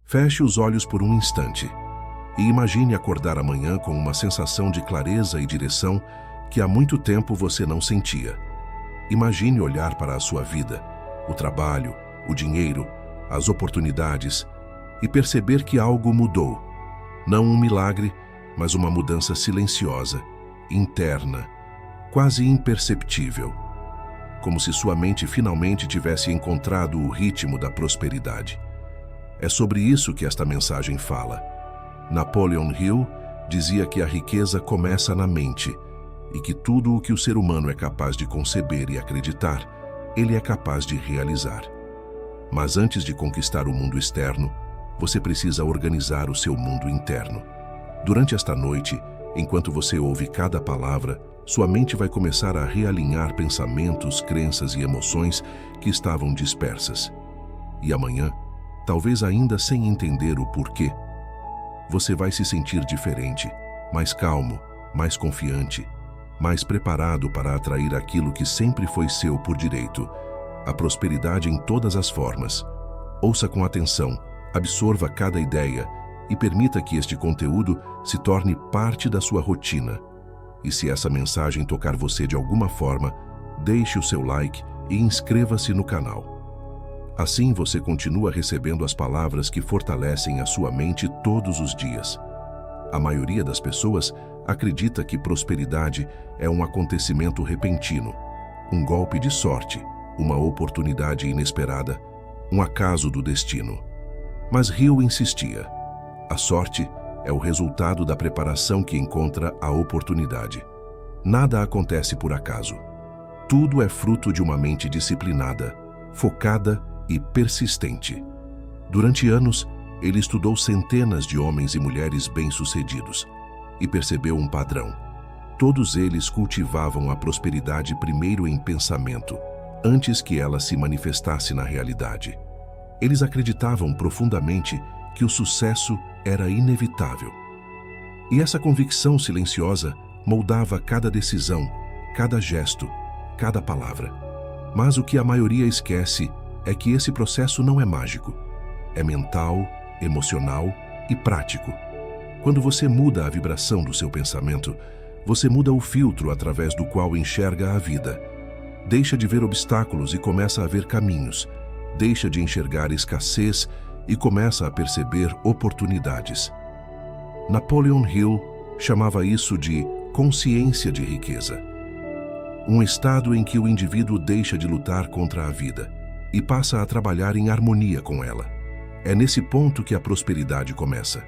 Feche os olhos por um instante e imagine acordar amanhã com uma sensação de clareza e direção que há muito tempo você não sentia. Imagine olhar para a sua vida, o trabalho, o dinheiro, as oportunidades e perceber que algo mudou. Não um milagre, mas uma mudança silenciosa, interna, quase imperceptível. Como se sua mente finalmente tivesse encontrado o ritmo da prosperidade. É sobre isso que esta mensagem fala. Napoleon Hill dizia que a riqueza começa na mente e que tudo o que o ser humano é capaz de conceber e acreditar, ele é capaz de realizar. Mas antes de conquistar o mundo externo, você precisa organizar o seu mundo interno. Durante esta noite, enquanto você ouve cada palavra, sua mente vai começar a realinhar pensamentos, crenças e emoções que estavam dispersas. E amanhã, talvez ainda sem entender o porquê, você vai se sentir diferente, mais calmo, mais confiante, mais preparado para atrair aquilo que sempre foi seu por direito, a prosperidade em todas as formas. Ouça com atenção, absorva cada ideia e permita que este conteúdo se torne parte da sua rotina. E se essa mensagem tocar você de alguma forma, deixe o seu like e inscreva-se no canal. Assim você continua recebendo as palavras que fortalecem a sua mente todos os dias. A maioria das pessoas acredita que prosperidade é um acontecimento repentino, um golpe de sorte, uma oportunidade inesperada, um acaso do destino. Mas Hill insistia. A sorte é o resultado da preparação que encontra a oportunidade. Nada acontece por acaso. Tudo é fruto de uma mente disciplinada, focada e persistente. Durante anos, ele estudou centenas de homens e mulheres bem-sucedidos e percebeu um padrão. Todos eles cultivavam a prosperidade primeiro em pensamento, antes que ela se manifestasse na realidade. Eles acreditavam profundamente que o sucesso era inevitável. E essa convicção silenciosa moldava cada decisão, cada gesto, cada palavra. Mas o que a maioria esquece é que esse processo não é mágico. É mental, emocional e prático. Quando você muda a vibração do seu pensamento, você muda o filtro através do qual enxerga a vida. Deixa de ver obstáculos e começa a ver caminhos. Deixa de enxergar escassez e começa a perceber oportunidades. Napoleon Hill chamava isso de consciência de riqueza. Um estado em que o indivíduo deixa de lutar contra a vida e passa a trabalhar em harmonia com ela. É nesse ponto que a prosperidade começa.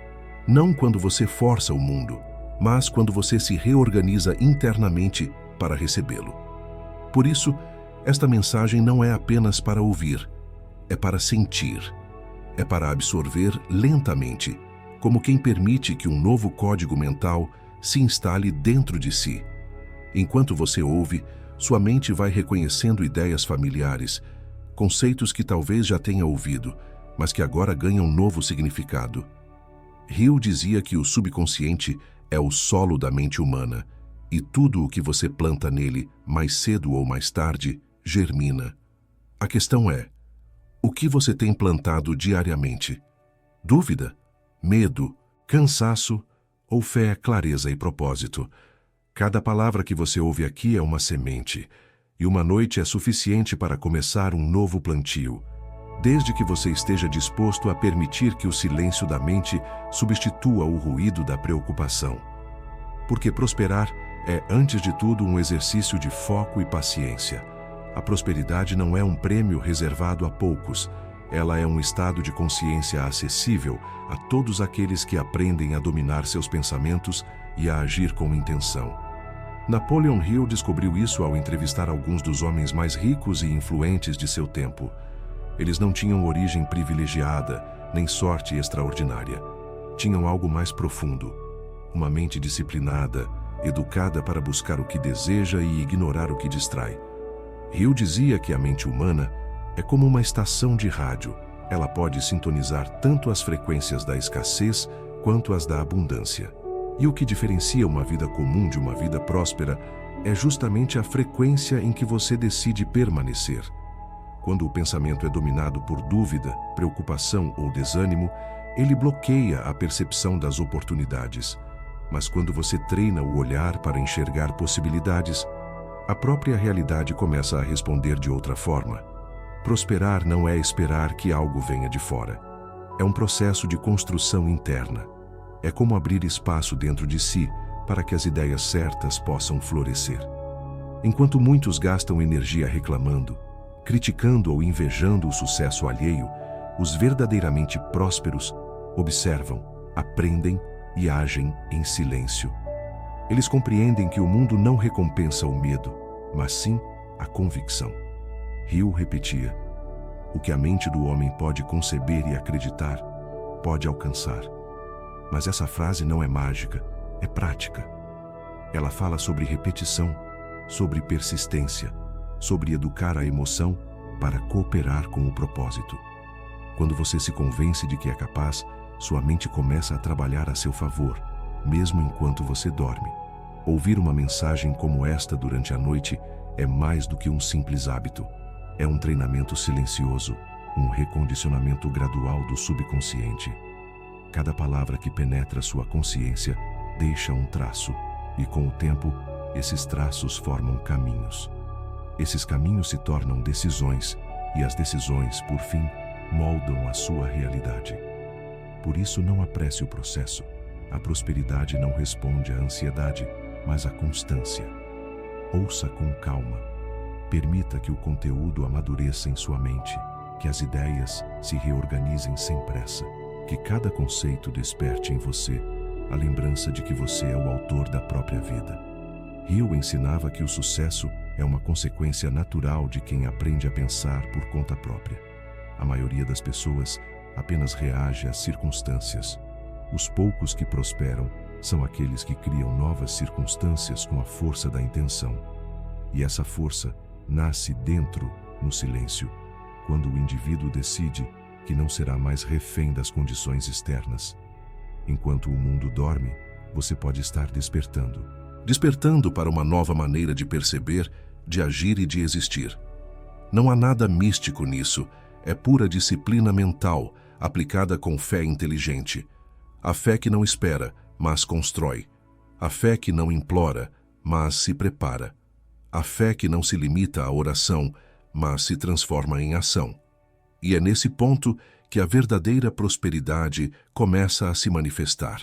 Não quando você força o mundo, mas quando você se reorganiza internamente para recebê-lo. Por isso, esta mensagem não é apenas para ouvir, é para sentir. É para absorver lentamente, como quem permite que um novo código mental se instale dentro de si. Enquanto você ouve, sua mente vai reconhecendo ideias familiares, conceitos que talvez já tenha ouvido, mas que agora ganham novo significado. Hill dizia que o subconsciente é o solo da mente humana, e tudo o que você planta nele, mais cedo ou mais tarde, germina. A questão é, o que você tem plantado diariamente? Dúvida? Medo? Cansaço? Ou fé, clareza e propósito? Cada palavra que você ouve aqui é uma semente, e uma noite é suficiente para começar um novo plantio, desde que você esteja disposto a permitir que o silêncio da mente substitua o ruído da preocupação. Porque prosperar é, antes de tudo, um exercício de foco e paciência. A prosperidade não é um prêmio reservado a poucos, ela é um estado de consciência acessível a todos aqueles que aprendem a dominar seus pensamentos e a agir com intenção. Napoleon Hill descobriu isso ao entrevistar alguns dos homens mais ricos e influentes de seu tempo. Eles não tinham origem privilegiada, nem sorte extraordinária. Tinham algo mais profundo, uma mente disciplinada, educada para buscar o que deseja e ignorar o que distrai. Hill dizia que a mente humana é como uma estação de rádio. Ela pode sintonizar tanto as frequências da escassez quanto as da abundância. E o que diferencia uma vida comum de uma vida próspera é justamente a frequência em que você decide permanecer. Quando o pensamento é dominado por dúvida, preocupação ou desânimo, Ele bloqueia a percepção das oportunidades, mas quando você treina o olhar para enxergar possibilidades, a própria realidade começa a responder de outra forma. Prosperar não é esperar que algo venha de fora. É um processo de construção interna. É como abrir espaço dentro de si para que as ideias certas possam florescer. Enquanto muitos gastam energia reclamando, criticando ou invejando o sucesso alheio, os verdadeiramente prósperos observam, aprendem e agem em silêncio. Eles compreendem que o mundo não recompensa o medo, mas sim a convicção. Hill repetia: o que a mente do homem pode conceber e acreditar, pode alcançar. Mas essa frase não é mágica, é prática. Ela fala sobre repetição, sobre persistência, sobre educar a emoção para cooperar com o propósito. Quando você se convence de que é capaz, sua mente começa a trabalhar a seu favor, mesmo enquanto você dorme. Ouvir uma mensagem como esta durante a noite é mais do que um simples hábito. É um treinamento silencioso, um recondicionamento gradual do subconsciente. Cada palavra que penetra sua consciência deixa um traço, e com o tempo, esses traços formam caminhos. Esses caminhos se tornam decisões, e as decisões, por fim, moldam a sua realidade. Por isso, não apresse o processo. A prosperidade não responde à ansiedade, mas à constância. Ouça com calma. Permita que o conteúdo amadureça em sua mente, que as ideias se reorganizem sem pressa, que cada conceito desperte em você a lembrança de que você é o autor da própria vida. Hill ensinava que o sucesso é uma consequência natural de quem aprende a pensar por conta própria. A maioria das pessoas apenas reage às circunstâncias. Os poucos que prosperam são aqueles que criam novas circunstâncias com a força da intenção. E essa força nasce dentro, no silêncio, quando o indivíduo decide que não será mais refém das condições externas. Enquanto o mundo dorme, você pode estar despertando. Despertando para uma nova maneira de perceber, de agir e de existir. Não há nada místico nisso, é pura disciplina mental, aplicada com fé inteligente. A fé que não espera, mas constrói. A fé que não implora, mas se prepara. A fé que não se limita à oração, mas se transforma em ação. E é nesse ponto que a verdadeira prosperidade começa a se manifestar.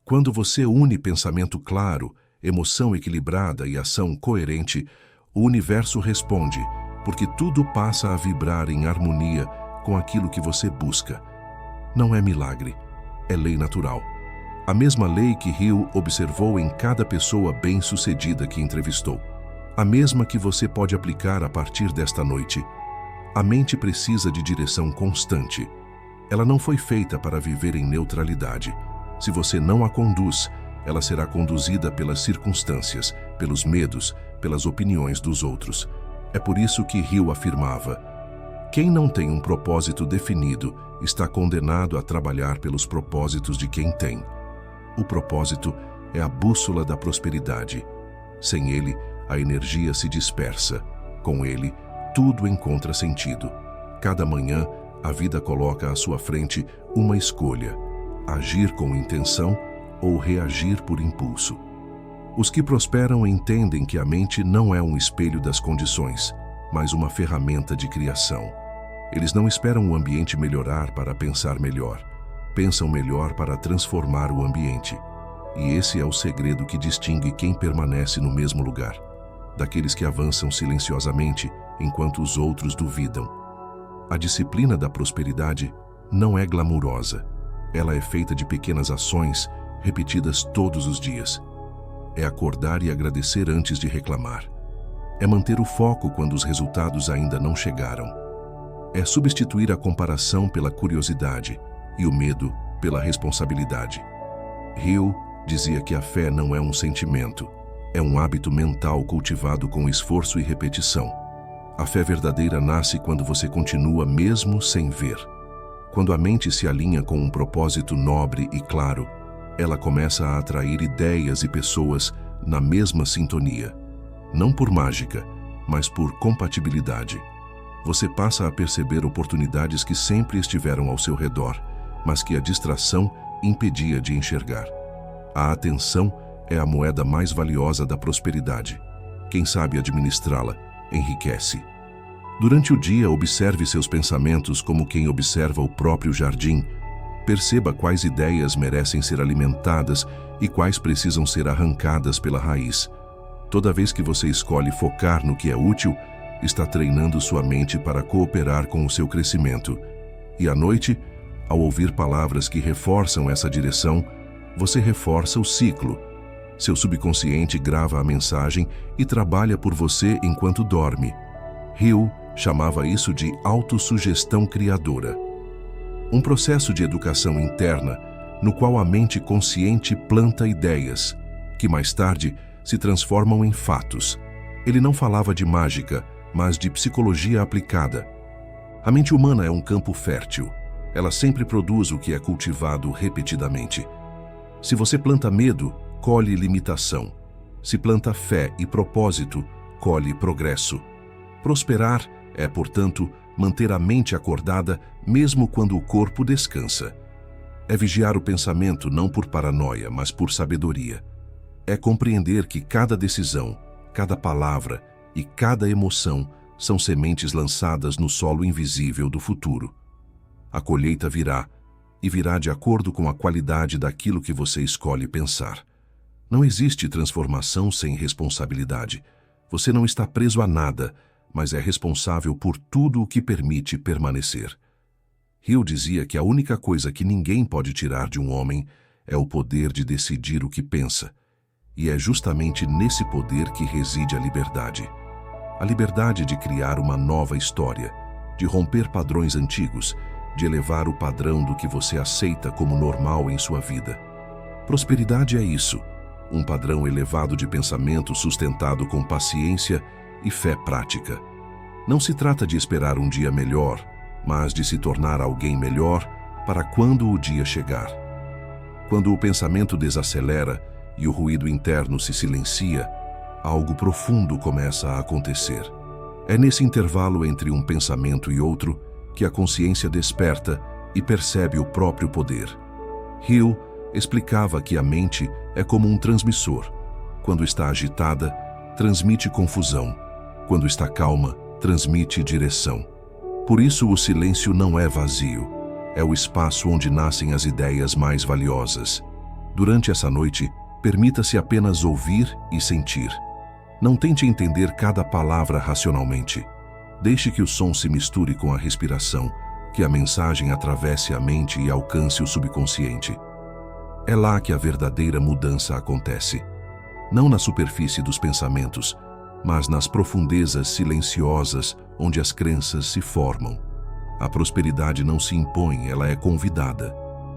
Quando você une pensamento claro, emoção equilibrada e ação coerente, o universo responde, porque tudo passa a vibrar em harmonia com aquilo que você busca. Não é milagre, é lei natural. A mesma lei que Hill observou em cada pessoa bem-sucedida que entrevistou. A mesma que você pode aplicar a partir desta noite. A mente precisa de direção constante. Ela não foi feita para viver em neutralidade. Se você não a conduz, ela será conduzida pelas circunstâncias, pelos medos, pelas opiniões dos outros. É por isso que Hill afirmava: quem não tem um propósito definido está condenado a trabalhar pelos propósitos de quem tem. O propósito é a bússola da prosperidade. Sem ele, a energia se dispersa. Com ele, tudo encontra sentido. Cada manhã, a vida coloca à sua frente uma escolha: agir com intenção ou reagir por impulso. Os que prosperam entendem que a mente não é um espelho das condições, mas uma ferramenta de criação. Eles não esperam o ambiente melhorar para pensar melhor. Pensam melhor para transformar o ambiente. E esse é o segredo que distingue quem permanece no mesmo lugar, daqueles que avançam silenciosamente enquanto os outros duvidam. A disciplina da prosperidade não é glamurosa. Ela é feita de pequenas ações repetidas todos os dias. É acordar e agradecer antes de reclamar. É manter o foco quando os resultados ainda não chegaram. É substituir a comparação pela curiosidade e o medo pela responsabilidade. Hill dizia que a fé não é um sentimento, é um hábito mental cultivado com esforço e repetição. A fé verdadeira nasce quando você continua mesmo sem ver. Quando a mente se alinha com um propósito nobre e claro, ela começa a atrair ideias e pessoas na mesma sintonia. Não por mágica, mas por compatibilidade. Você passa a perceber oportunidades que sempre estiveram ao seu redor, mas que a distração impedia de enxergar. A atenção é a moeda mais valiosa da prosperidade. Quem sabe administrá-la, enriquece. Durante o dia, observe seus pensamentos como quem observa o próprio jardim. Perceba quais ideias merecem ser alimentadas e quais precisam ser arrancadas pela raiz. Toda vez que você escolhe focar no que é útil, está treinando sua mente para cooperar com o seu crescimento. E à noite, ao ouvir palavras que reforçam essa direção, você reforça o ciclo. Seu subconsciente grava a mensagem e trabalha por você enquanto dorme. Hill chamava isso de autossugestão criadora. Um processo de educação interna no qual a mente consciente planta ideias, que mais tarde se transformam em fatos. Ele não falava de mágica, mas de psicologia aplicada. A mente humana é um campo fértil. Ela sempre produz o que é cultivado repetidamente. Se você planta medo, colhe limitação. Se planta fé e propósito, colhe progresso. Prosperar é, portanto, manter a mente acordada mesmo quando o corpo descansa. É vigiar o pensamento não por paranoia, mas por sabedoria. É compreender que cada decisão, cada palavra e cada emoção são sementes lançadas no solo invisível do futuro. A colheita virá, e virá de acordo com a qualidade daquilo que você escolhe pensar. Não existe transformação sem responsabilidade. Você não está preso a nada, mas é responsável por tudo o que permite permanecer. Hill dizia que a única coisa que ninguém pode tirar de um homem é o poder de decidir o que pensa. E é justamente nesse poder que reside a liberdade. A liberdade de criar uma nova história, de romper padrões antigos, de elevar o padrão do que você aceita como normal em sua vida. Prosperidade é isso, um padrão elevado de pensamento sustentado com paciência e fé prática. Não se trata de esperar um dia melhor, mas de se tornar alguém melhor para quando o dia chegar. Quando o pensamento desacelera e o ruído interno se silencia, algo profundo começa a acontecer. É nesse intervalo entre um pensamento e outro que a consciência desperta e percebe o próprio poder. Hill explicava que a mente é como um transmissor. Quando está agitada, transmite confusão. Quando está calma, transmite direção. Por isso o silêncio não é vazio. É o espaço onde nascem as ideias mais valiosas. Durante essa noite, permita-se apenas ouvir e sentir. Não tente entender cada palavra racionalmente. Deixe que o som se misture com a respiração, que a mensagem atravesse a mente e alcance o subconsciente. É lá que a verdadeira mudança acontece. Não na superfície dos pensamentos, mas nas profundezas silenciosas onde as crenças se formam. A prosperidade não se impõe, ela é convidada.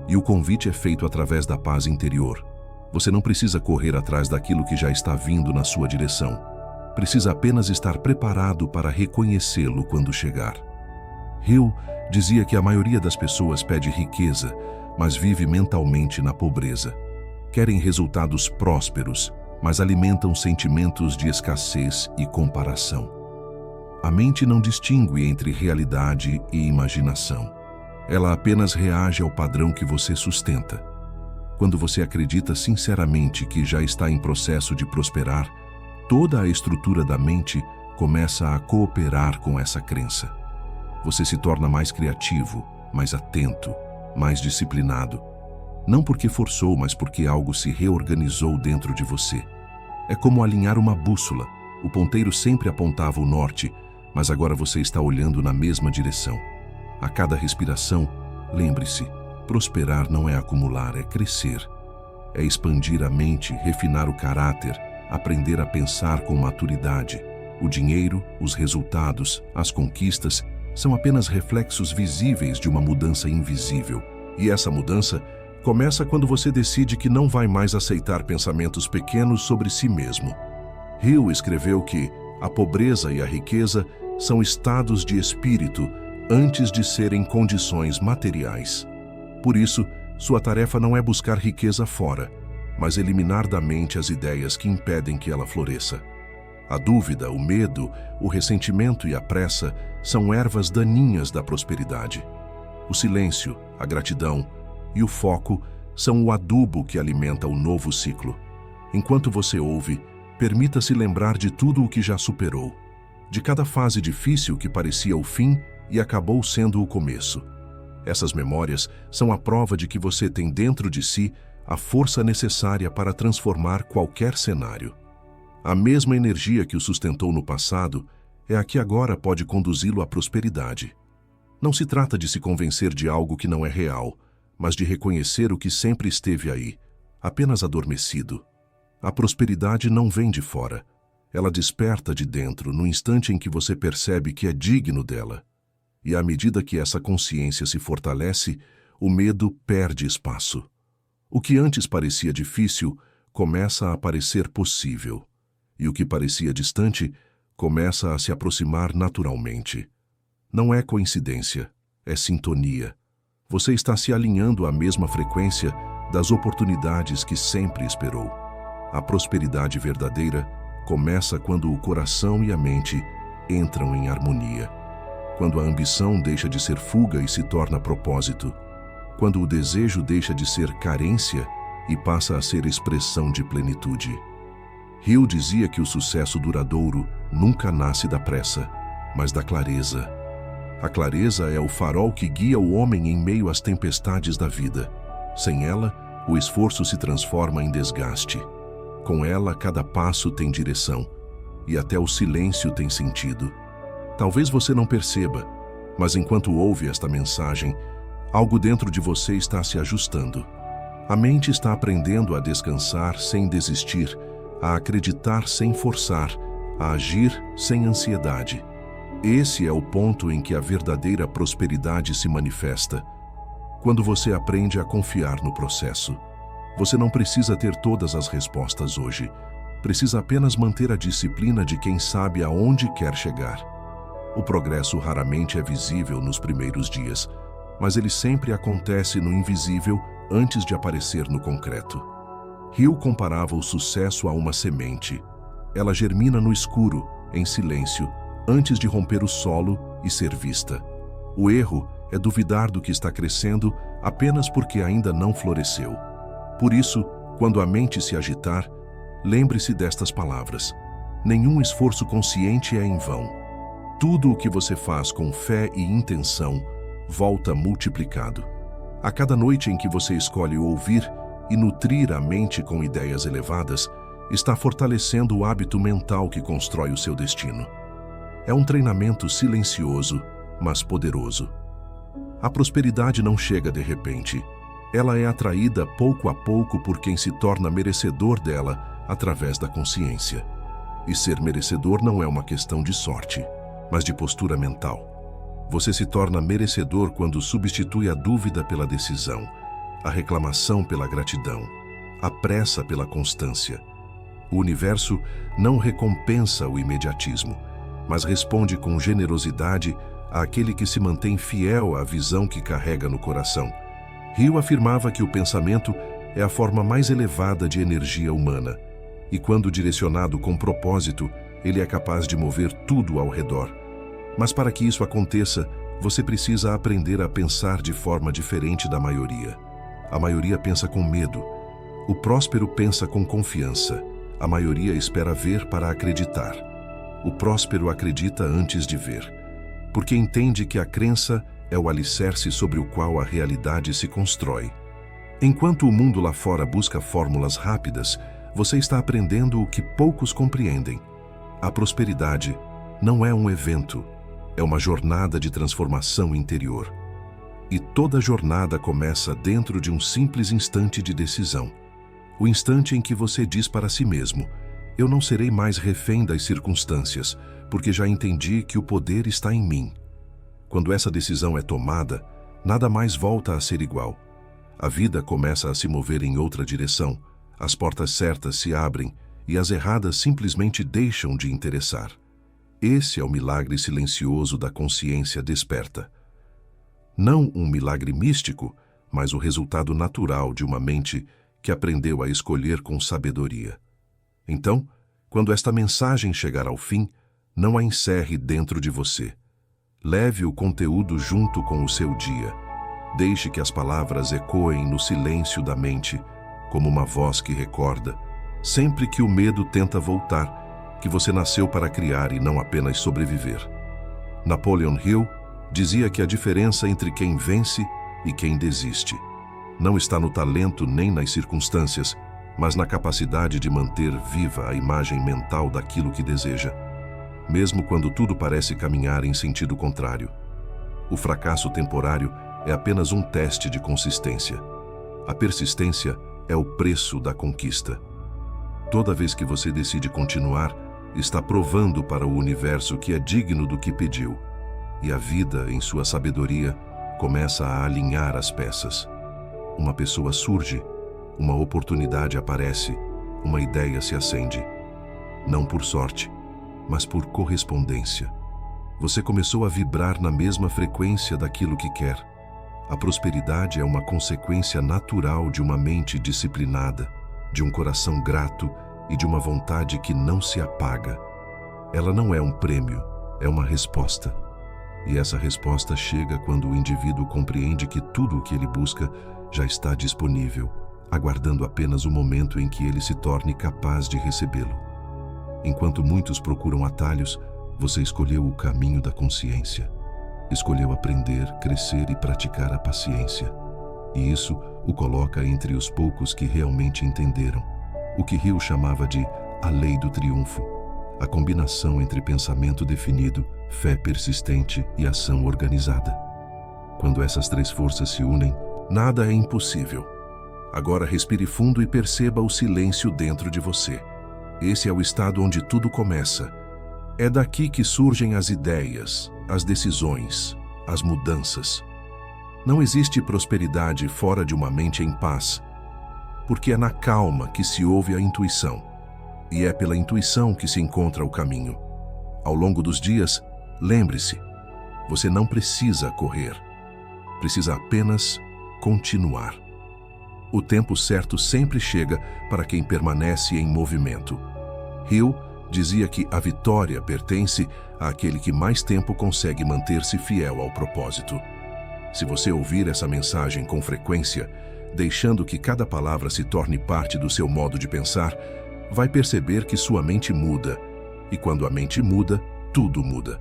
E o convite é feito através da paz interior. Você não precisa correr atrás daquilo que já está vindo na sua direção. Precisa apenas estar preparado para reconhecê-lo quando chegar. Hill dizia que a maioria das pessoas pede riqueza, mas vive mentalmente na pobreza. Querem resultados prósperos, mas alimentam sentimentos de escassez e comparação. A mente não distingue entre realidade e imaginação. Ela apenas reage ao padrão que você sustenta. Quando você acredita sinceramente que já está em processo de prosperar, toda a estrutura da mente começa a cooperar com essa crença. Você se torna mais criativo, mais atento, mais disciplinado. Não porque forçou, mas porque algo se reorganizou dentro de você. É como alinhar uma bússola. O ponteiro sempre apontava o norte, mas agora você está olhando na mesma direção. A cada respiração, lembre-se, prosperar não é acumular, é crescer. É expandir a mente, refinar o caráter, aprender a pensar com maturidade. O dinheiro, os resultados, as conquistas são apenas reflexos visíveis de uma mudança invisível. E essa mudança começa quando você decide que não vai mais aceitar pensamentos pequenos sobre si mesmo. Hill escreveu que a pobreza e a riqueza são estados de espírito antes de serem condições materiais. Por isso, sua tarefa não é buscar riqueza fora, mas eliminar da mente as ideias que impedem que ela floresça. A dúvida, o medo, o ressentimento e a pressa são ervas daninhas da prosperidade. O silêncio, a gratidão, e o foco são o adubo que alimenta o novo ciclo. Enquanto você ouve, permita-se lembrar de tudo o que já superou, de cada fase difícil que parecia o fim e acabou sendo o começo. Essas memórias são a prova de que você tem dentro de si a força necessária para transformar qualquer cenário. A mesma energia que o sustentou no passado é a que agora pode conduzi-lo à prosperidade. Não se trata de se convencer de algo que não é real, mas de reconhecer o que sempre esteve aí, apenas adormecido. A prosperidade não vem de fora. Ela desperta de dentro no instante em que você percebe que é digno dela. E à medida que essa consciência se fortalece, o medo perde espaço. O que antes parecia difícil começa a parecer possível. E o que parecia distante começa a se aproximar naturalmente. Não é coincidência, é sintonia. Você está se alinhando à mesma frequência das oportunidades que sempre esperou. A prosperidade verdadeira começa quando o coração e a mente entram em harmonia. Quando a ambição deixa de ser fuga e se torna propósito. Quando o desejo deixa de ser carência e passa a ser expressão de plenitude. Hill dizia que o sucesso duradouro nunca nasce da pressa, mas da clareza. A clareza é o farol que guia o homem em meio às tempestades da vida. Sem ela, o esforço se transforma em desgaste. Com ela, cada passo tem direção, e até o silêncio tem sentido. Talvez você não perceba, mas enquanto ouve esta mensagem, algo dentro de você está se ajustando. A mente está aprendendo a descansar sem desistir, a acreditar sem forçar, a agir sem ansiedade. Esse é o ponto em que a verdadeira prosperidade se manifesta. Quando você aprende a confiar no processo. Você não precisa ter todas as respostas hoje. Precisa apenas manter a disciplina de quem sabe aonde quer chegar. O progresso raramente é visível nos primeiros dias, mas ele sempre acontece no invisível antes de aparecer no concreto. Hill comparava o sucesso a uma semente. Ela germina no escuro, em silêncio, antes de romper o solo e ser vista. O erro é duvidar do que está crescendo apenas porque ainda não floresceu. Por isso, quando a mente se agitar, lembre-se destas palavras. Nenhum esforço consciente é em vão. Tudo o que você faz com fé e intenção volta multiplicado. A cada noite em que você escolhe ouvir e nutrir a mente com ideias elevadas, está fortalecendo o hábito mental que constrói o seu destino. É um treinamento silencioso, mas poderoso. A prosperidade não chega de repente. Ela é atraída pouco a pouco por quem se torna merecedor dela através da consciência. E ser merecedor não é uma questão de sorte, mas de postura mental. Você se torna merecedor quando substitui a dúvida pela decisão, a reclamação pela gratidão, a pressa pela constância. O universo não recompensa o imediatismo, mas responde com generosidade àquele que se mantém fiel à visão que carrega no coração. Hill afirmava que o pensamento é a forma mais elevada de energia humana, e quando direcionado com propósito, ele é capaz de mover tudo ao redor. Mas para que isso aconteça, você precisa aprender a pensar de forma diferente da maioria. A maioria pensa com medo. O próspero pensa com confiança. A maioria espera ver para acreditar. O próspero acredita antes de ver, porque entende que a crença é o alicerce sobre o qual a realidade se constrói. Enquanto o mundo lá fora busca fórmulas rápidas, você está aprendendo o que poucos compreendem. A prosperidade não é um evento, é uma jornada de transformação interior. E toda jornada começa dentro de um simples instante de decisão. O instante em que você diz para si mesmo: eu não serei mais refém das circunstâncias, porque já entendi que o poder está em mim. Quando essa decisão é tomada, nada mais volta a ser igual. A vida começa a se mover em outra direção, as portas certas se abrem e as erradas simplesmente deixam de interessar. Esse é o milagre silencioso da consciência desperta. Não um milagre místico, mas o resultado natural de uma mente que aprendeu a escolher com sabedoria. Então, quando esta mensagem chegar ao fim, não a encerre dentro de você. Leve o conteúdo junto com o seu dia. Deixe que as palavras ecoem no silêncio da mente, como uma voz que recorda, sempre que o medo tenta voltar, que você nasceu para criar e não apenas sobreviver. Napoleon Hill dizia que a diferença entre quem vence e quem desiste não está no talento nem nas circunstâncias, mas na capacidade de manter viva a imagem mental daquilo que deseja, mesmo quando tudo parece caminhar em sentido contrário. O fracasso temporário é apenas um teste de consistência. A persistência é o preço da conquista. Toda vez que você decide continuar, está provando para o universo que é digno do que pediu, e a vida, em sua sabedoria, começa a alinhar as peças. Uma pessoa surge, uma oportunidade aparece, uma ideia se acende. Não por sorte, mas por correspondência. Você começou a vibrar na mesma frequência daquilo que quer. A prosperidade é uma consequência natural de uma mente disciplinada, de um coração grato e de uma vontade que não se apaga. Ela não é um prêmio, é uma resposta. E essa resposta chega quando o indivíduo compreende que tudo o que ele busca já está disponível, aguardando apenas o momento em que ele se torne capaz de recebê-lo. Enquanto muitos procuram atalhos, você escolheu o caminho da consciência. Escolheu aprender, crescer e praticar a paciência. E isso o coloca entre os poucos que realmente entenderam. O que Hill chamava de a lei do triunfo. A combinação entre pensamento definido, fé persistente e ação organizada. Quando essas três forças se unem, nada é impossível. Agora respire fundo e perceba o silêncio dentro de você. Esse é o estado onde tudo começa. É daqui que surgem as ideias, as decisões, as mudanças. Não existe prosperidade fora de uma mente em paz, porque é na calma que se ouve a intuição, e é pela intuição que se encontra o caminho. Ao longo dos dias, lembre-se, você não precisa correr, precisa apenas continuar. O tempo certo sempre chega para quem permanece em movimento. Hill dizia que a vitória pertence àquele que mais tempo consegue manter-se fiel ao propósito. Se você ouvir essa mensagem com frequência, deixando que cada palavra se torne parte do seu modo de pensar, vai perceber que sua mente muda, e quando a mente muda, tudo muda.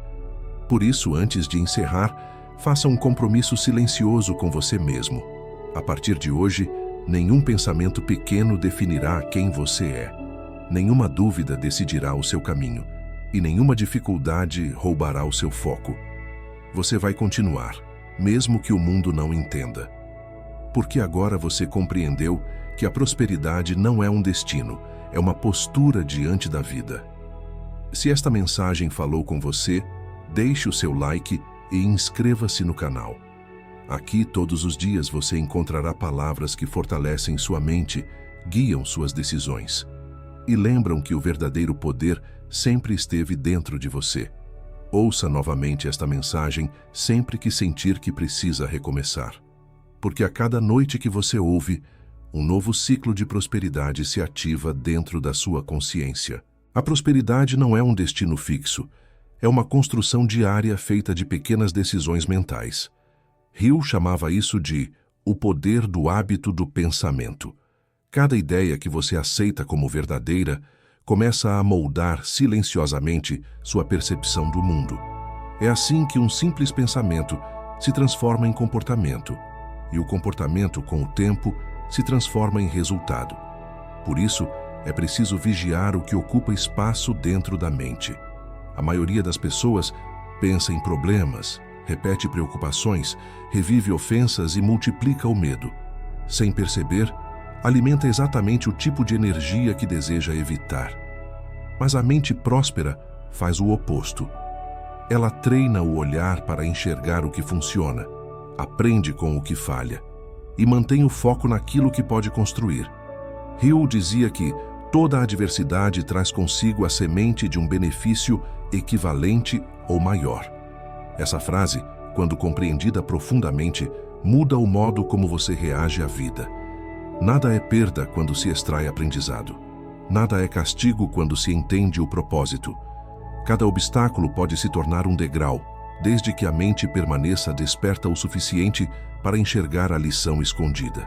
Por isso, antes de encerrar, faça um compromisso silencioso com você mesmo. A partir de hoje, nenhum pensamento pequeno definirá quem você é. Nenhuma dúvida decidirá o seu caminho, e nenhuma dificuldade roubará o seu foco. Você vai continuar, mesmo que o mundo não entenda. Porque agora você compreendeu que a prosperidade não é um destino, é uma postura diante da vida. Se esta mensagem falou com você, deixe o seu like e inscreva-se no canal. Aqui, todos os dias, você encontrará palavras que fortalecem sua mente, guiam suas decisões e lembram que o verdadeiro poder sempre esteve dentro de você. Ouça novamente esta mensagem sempre que sentir que precisa recomeçar. Porque a cada noite que você ouve, um novo ciclo de prosperidade se ativa dentro da sua consciência. A prosperidade não é um destino fixo, é uma construção diária feita de pequenas decisões mentais. Hill chamava isso de o poder do hábito do pensamento. Cada ideia que você aceita como verdadeira começa a moldar silenciosamente sua percepção do mundo. É assim que um simples pensamento se transforma em comportamento, e o comportamento, com o tempo, se transforma em resultado. Por isso, é preciso vigiar o que ocupa espaço dentro da mente. A maioria das pessoas pensa em problemas, repete preocupações, revive ofensas e multiplica o medo. Sem perceber, alimenta exatamente o tipo de energia que deseja evitar. Mas a mente próspera faz o oposto. Ela treina o olhar para enxergar o que funciona, aprende com o que falha e mantém o foco naquilo que pode construir. Hill dizia que toda adversidade traz consigo a semente de um benefício equivalente ou maior. Essa frase, quando compreendida profundamente, muda o modo como você reage à vida. Nada é perda quando se extrai aprendizado. Nada é castigo quando se entende o propósito. Cada obstáculo pode se tornar um degrau, desde que a mente permaneça desperta o suficiente para enxergar a lição escondida.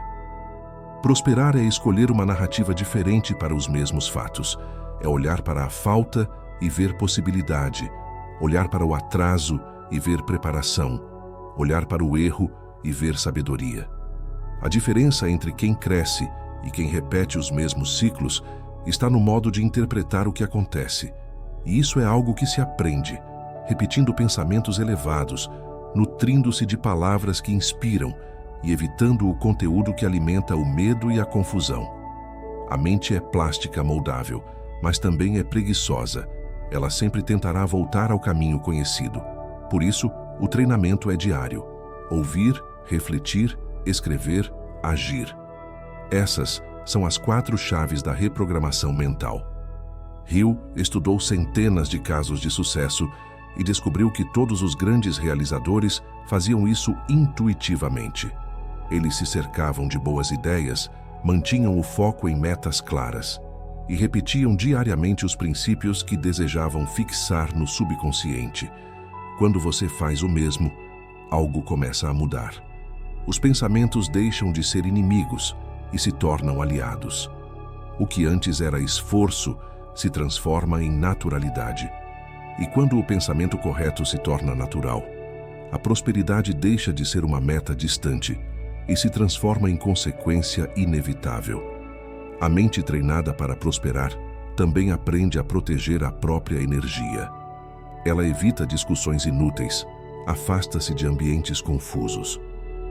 Prosperar é escolher uma narrativa diferente para os mesmos fatos. É olhar para a falta e ver possibilidade, olhar para o atraso e ver preparação, olhar para o erro e ver sabedoria. A diferença entre quem cresce e quem repete os mesmos ciclos está no modo de interpretar o que acontece. E isso é algo que se aprende, repetindo pensamentos elevados, nutrindo-se de palavras que inspiram e evitando o conteúdo que alimenta o medo e a confusão. A mente é plástica moldável, mas também é preguiçosa. Ela sempre tentará voltar ao caminho conhecido. Por isso, o treinamento é diário. Ouvir, refletir, escrever, agir. Essas são as 4 chaves da reprogramação mental. Hill estudou centenas de casos de sucesso e descobriu que todos os grandes realizadores faziam isso intuitivamente. Eles se cercavam de boas ideias, mantinham o foco em metas claras e repetiam diariamente os princípios que desejavam fixar no subconsciente. Quando você faz o mesmo, algo começa a mudar. Os pensamentos deixam de ser inimigos e se tornam aliados. O que antes era esforço se transforma em naturalidade. E quando o pensamento correto se torna natural, a prosperidade deixa de ser uma meta distante e se transforma em consequência inevitável. A mente treinada para prosperar também aprende a proteger a própria energia. Ela evita discussões inúteis, afasta-se de ambientes confusos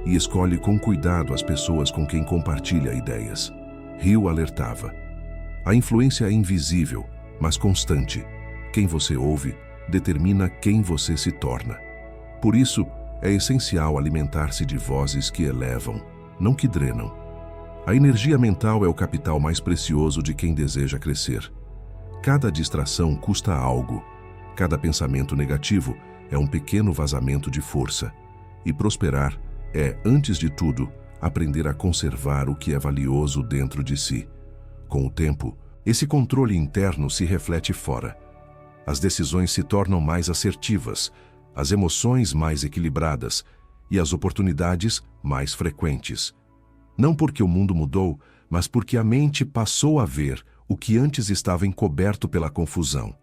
e escolhe com cuidado as pessoas com quem compartilha ideias. Hill alertava: a influência é invisível, mas constante. Quem você ouve determina quem você se torna. Por isso, é essencial alimentar-se de vozes que elevam, não que drenam. A energia mental é o capital mais precioso de quem deseja crescer. Cada distração custa algo. Cada pensamento negativo é um pequeno vazamento de força. E prosperar é, antes de tudo, aprender a conservar o que é valioso dentro de si. Com o tempo, esse controle interno se reflete fora. As decisões se tornam mais assertivas, as emoções mais equilibradas e as oportunidades mais frequentes. Não porque o mundo mudou, mas porque a mente passou a ver o que antes estava encoberto pela confusão.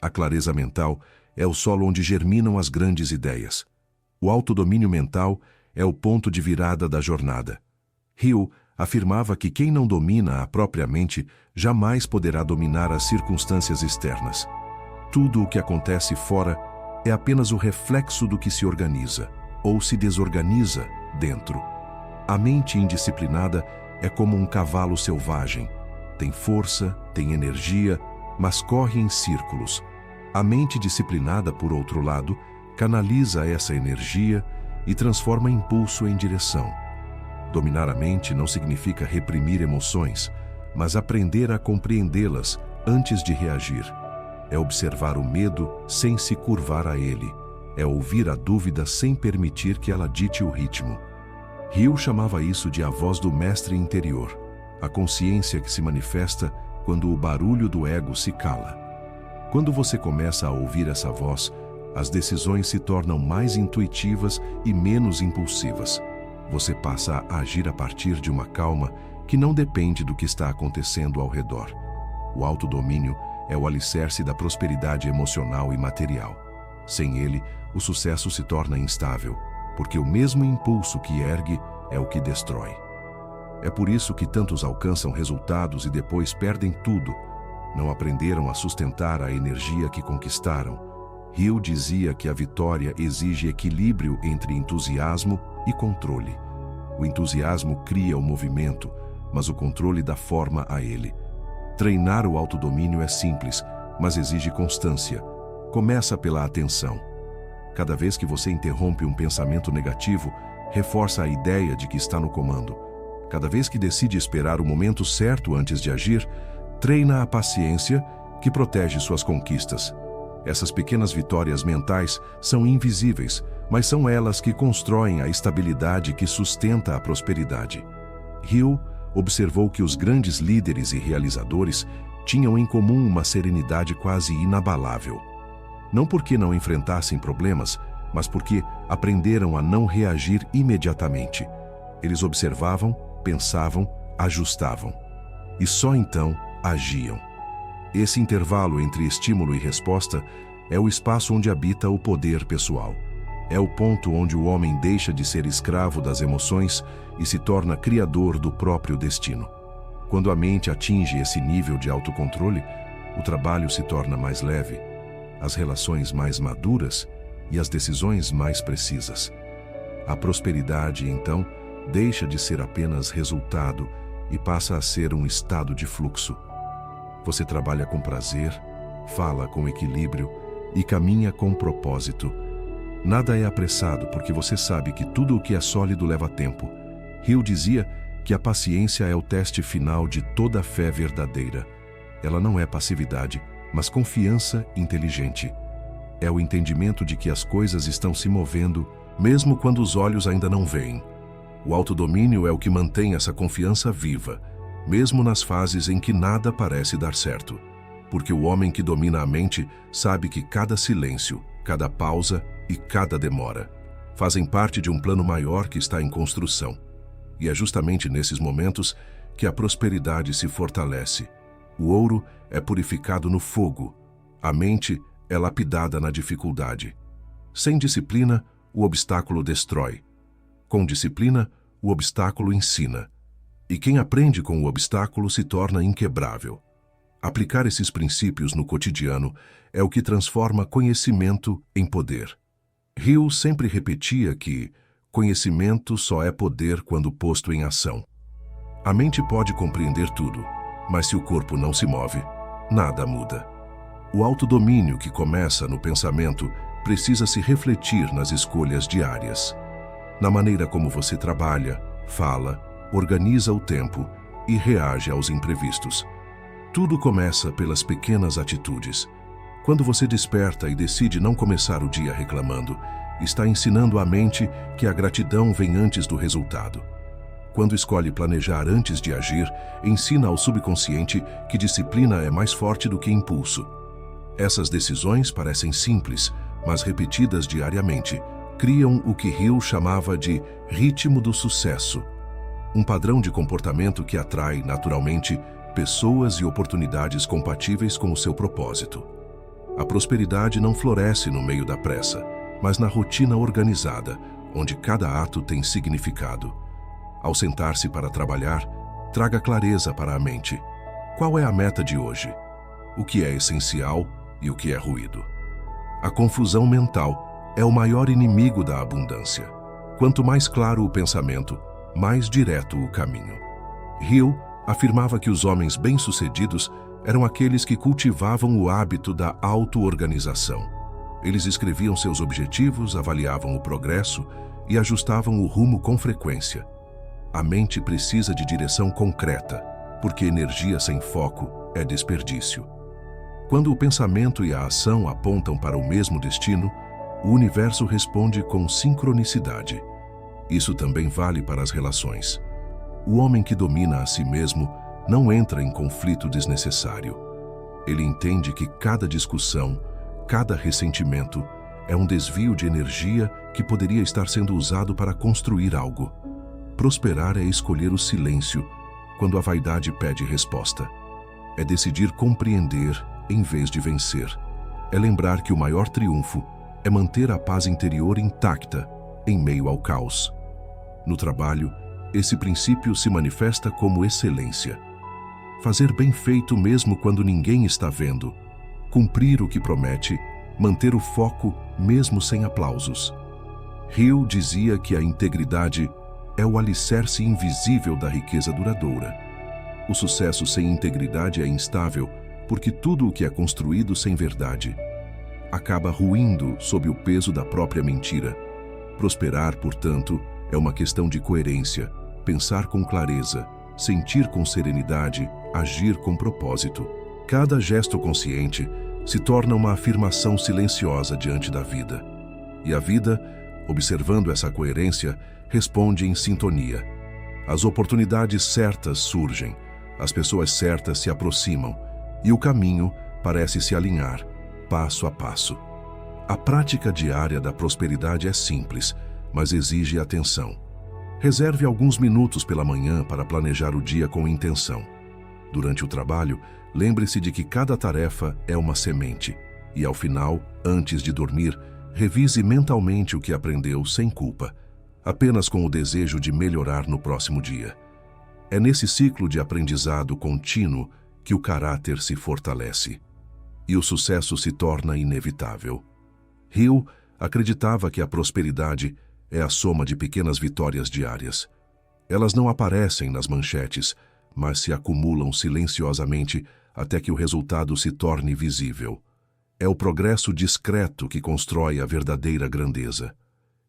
A clareza mental é o solo onde germinam as grandes ideias. O autodomínio mental é o ponto de virada da jornada. Hill afirmava que quem não domina a própria mente jamais poderá dominar as circunstâncias externas. Tudo o que acontece fora é apenas o reflexo do que se organiza, ou se desorganiza, dentro. A mente indisciplinada é como um cavalo selvagem. Tem força, tem energia, mas corre em círculos. A mente disciplinada, por outro lado, canaliza essa energia e transforma impulso em direção. Dominar a mente não significa reprimir emoções, mas aprender a compreendê-las antes de reagir. É observar o medo sem se curvar a ele. É ouvir a dúvida sem permitir que ela dite o ritmo. Hill chamava isso de a voz do mestre interior, a consciência que se manifesta quando o barulho do ego se cala. Quando você começa a ouvir essa voz, as decisões se tornam mais intuitivas e menos impulsivas. Você passa a agir a partir de uma calma que não depende do que está acontecendo ao redor. O autodomínio é o alicerce da prosperidade emocional e material. Sem ele, o sucesso se torna instável, porque o mesmo impulso que ergue é o que destrói. É por isso que tantos alcançam resultados e depois perdem tudo. Não aprenderam a sustentar a energia que conquistaram. Hill dizia que a vitória exige equilíbrio entre entusiasmo e controle. O entusiasmo cria o movimento, mas o controle dá forma a ele. Treinar o autodomínio é simples, mas exige constância. Começa pela atenção. Cada vez que você interrompe um pensamento negativo, reforça a ideia de que está no comando. Cada vez que decide esperar o momento certo antes de agir, treina a paciência que protege suas conquistas. Essas pequenas vitórias mentais são invisíveis, mas são elas que constroem a estabilidade que sustenta a prosperidade. Hill observou que os grandes líderes e realizadores tinham em comum uma serenidade quase inabalável. Não porque não enfrentassem problemas, mas porque aprenderam a não reagir imediatamente. Eles observavam, pensavam, ajustavam. E só então agiam. Esse intervalo entre estímulo e resposta é o espaço onde habita o poder pessoal. É o ponto onde o homem deixa de ser escravo das emoções e se torna criador do próprio destino. Quando a mente atinge esse nível de autocontrole, o trabalho se torna mais leve, as relações mais maduras e as decisões mais precisas. A prosperidade, então, deixa de ser apenas resultado e passa a ser um estado de fluxo. Você trabalha com prazer, fala com equilíbrio e caminha com propósito. Nada é apressado porque você sabe que tudo o que é sólido leva tempo. Hill dizia que a paciência é o teste final de toda fé verdadeira. Ela não é passividade, mas confiança inteligente. É o entendimento de que as coisas estão se movendo, mesmo quando os olhos ainda não veem. O autodomínio é o que mantém essa confiança viva, mesmo nas fases em que nada parece dar certo. Porque o homem que domina a mente sabe que cada silêncio, cada pausa e cada demora fazem parte de um plano maior que está em construção. E é justamente nesses momentos que a prosperidade se fortalece. O ouro é purificado no fogo, a mente é lapidada na dificuldade. Sem disciplina, o obstáculo destrói. Com disciplina, o obstáculo ensina. E quem aprende com o obstáculo se torna inquebrável. Aplicar esses princípios no cotidiano é o que transforma conhecimento em poder. Hill sempre repetia que conhecimento só é poder quando posto em ação. A mente pode compreender tudo, mas se o corpo não se move, nada muda. O autodomínio que começa no pensamento precisa se refletir nas escolhas diárias, na maneira como você trabalha, fala, organiza o tempo e reage aos imprevistos. Tudo começa pelas pequenas atitudes. Quando você desperta e decide não começar o dia reclamando, está ensinando à mente que a gratidão vem antes do resultado. Quando escolhe planejar antes de agir, ensina ao subconsciente que disciplina é mais forte do que impulso. Essas decisões parecem simples, mas repetidas diariamente, criam o que Hill chamava de ritmo do sucesso. Um padrão de comportamento que atrai, naturalmente, pessoas e oportunidades compatíveis com o seu propósito. A prosperidade não floresce no meio da pressa, mas na rotina organizada, onde cada ato tem significado. Ao sentar-se para trabalhar, traga clareza para a mente. Qual é a meta de hoje? O que é essencial e o que é ruído? A confusão mental é o maior inimigo da abundância. Quanto mais claro o pensamento, mais direto o caminho. Hill afirmava que os homens bem-sucedidos eram aqueles que cultivavam o hábito da auto-organização. Eles escreviam seus objetivos, avaliavam o progresso e ajustavam o rumo com frequência. A mente precisa de direção concreta, porque energia sem foco é desperdício. Quando o pensamento e a ação apontam para o mesmo destino, o universo responde com sincronicidade. Isso também vale para as relações. O homem que domina a si mesmo não entra em conflito desnecessário. Ele entende que cada discussão, cada ressentimento é um desvio de energia que poderia estar sendo usado para construir algo. Prosperar é escolher o silêncio quando a vaidade pede resposta. É decidir compreender em vez de vencer. É lembrar que o maior triunfo é manter a paz interior intacta em meio ao caos. No trabalho, esse princípio se manifesta como excelência. Fazer bem feito mesmo quando ninguém está vendo. Cumprir o que promete, manter o foco mesmo sem aplausos. Hill dizia que a integridade é o alicerce invisível da riqueza duradoura. O sucesso sem integridade é instável, porque tudo o que é construído sem verdade acaba ruindo sob o peso da própria mentira. Prosperar, portanto, é uma questão de coerência, pensar com clareza, sentir com serenidade, agir com propósito. Cada gesto consciente se torna uma afirmação silenciosa diante da vida. E a vida, observando essa coerência, responde em sintonia. As oportunidades certas surgem, as pessoas certas se aproximam, e o caminho parece se alinhar, passo a passo. A prática diária da prosperidade é simples, mas exige atenção. Reserve alguns minutos pela manhã para planejar o dia com intenção. Durante o trabalho, lembre-se de que cada tarefa é uma semente e, ao final, antes de dormir, revise mentalmente o que aprendeu sem culpa, apenas com o desejo de melhorar no próximo dia. É nesse ciclo de aprendizado contínuo que o caráter se fortalece e o sucesso se torna inevitável. Hill acreditava que a prosperidade é a soma de pequenas vitórias diárias. Elas não aparecem nas manchetes, mas se acumulam silenciosamente até que o resultado se torne visível. É o progresso discreto que constrói a verdadeira grandeza.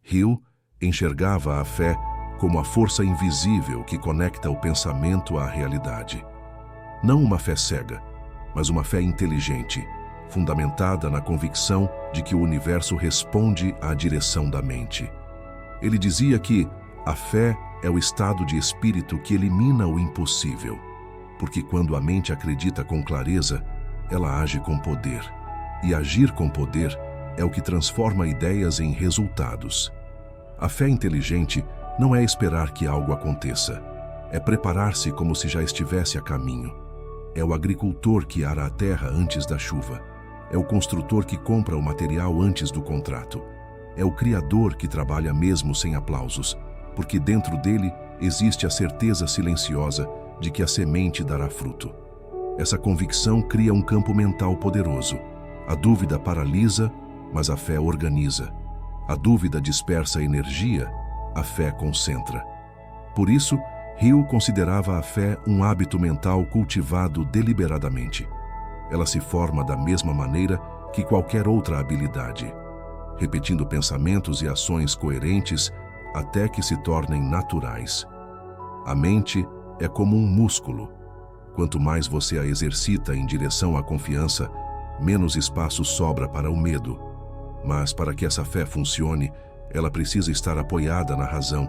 Hill enxergava a fé como a força invisível que conecta o pensamento à realidade. Não uma fé cega, mas uma fé inteligente, fundamentada na convicção de que o universo responde à direção da mente. Ele dizia que a fé é o estado de espírito que elimina o impossível, porque quando a mente acredita com clareza, ela age com poder. E agir com poder é o que transforma ideias em resultados. A fé inteligente não é esperar que algo aconteça, é preparar-se como se já estivesse a caminho. É o agricultor que ara a terra antes da chuva. É o construtor que compra o material antes do contrato. É o criador que trabalha mesmo sem aplausos, porque dentro dele existe a certeza silenciosa de que a semente dará fruto. Essa convicção cria um campo mental poderoso. A dúvida paralisa, mas a fé organiza. A dúvida dispersa energia, a fé concentra. Por isso, Hill considerava a fé um hábito mental cultivado deliberadamente. Ela se forma da mesma maneira que qualquer outra habilidade, repetindo pensamentos e ações coerentes até que se tornem naturais. A mente é como um músculo. Quanto mais você a exercita em direção à confiança, menos espaço sobra para o medo. Mas para que essa fé funcione, ela precisa estar apoiada na razão.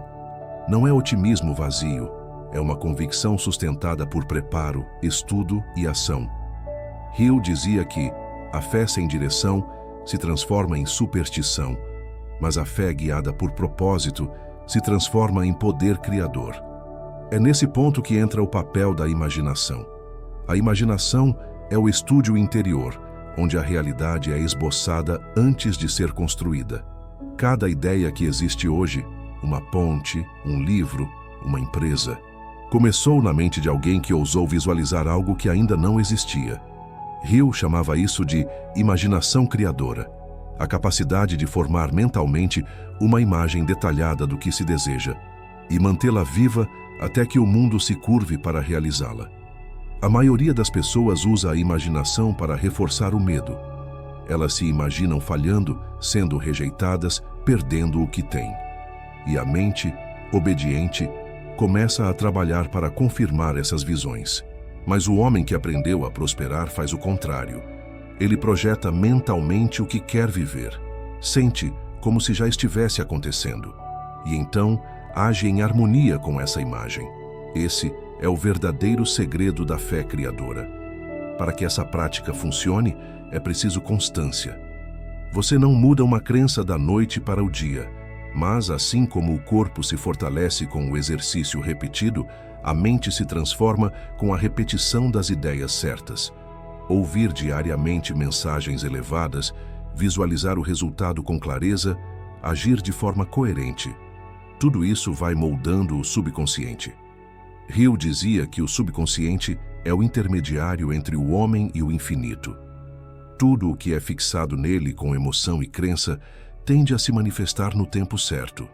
Não é otimismo vazio, é uma convicção sustentada por preparo, estudo e ação. Hill dizia que a fé sem direção se transforma em superstição, mas a fé guiada por propósito se transforma em poder criador. É nesse ponto que entra o papel da imaginação. A imaginação é o estúdio interior, onde a realidade é esboçada antes de ser construída. Cada ideia que existe hoje, uma ponte, um livro, uma empresa, começou na mente de alguém que ousou visualizar algo que ainda não existia. Hill chamava isso de imaginação criadora, a capacidade de formar mentalmente uma imagem detalhada do que se deseja e mantê-la viva até que o mundo se curve para realizá-la. A maioria das pessoas usa a imaginação para reforçar o medo. Elas se imaginam falhando, sendo rejeitadas, perdendo o que têm. E a mente, obediente, começa a trabalhar para confirmar essas visões. Mas o homem que aprendeu a prosperar faz o contrário. Ele projeta mentalmente o que quer viver. Sente como se já estivesse acontecendo. E então age em harmonia com essa imagem. Esse é o verdadeiro segredo da fé criadora. Para que essa prática funcione, é preciso constância. Você não muda uma crença da noite para o dia, mas assim como o corpo se fortalece com o exercício repetido, a mente se transforma com a repetição das ideias certas. Ouvir diariamente mensagens elevadas, visualizar o resultado com clareza, agir de forma coerente. Tudo isso vai moldando o subconsciente. Hill dizia que o subconsciente é o intermediário entre o homem e o infinito. Tudo o que é fixado nele com emoção e crença tende a se manifestar no tempo certo.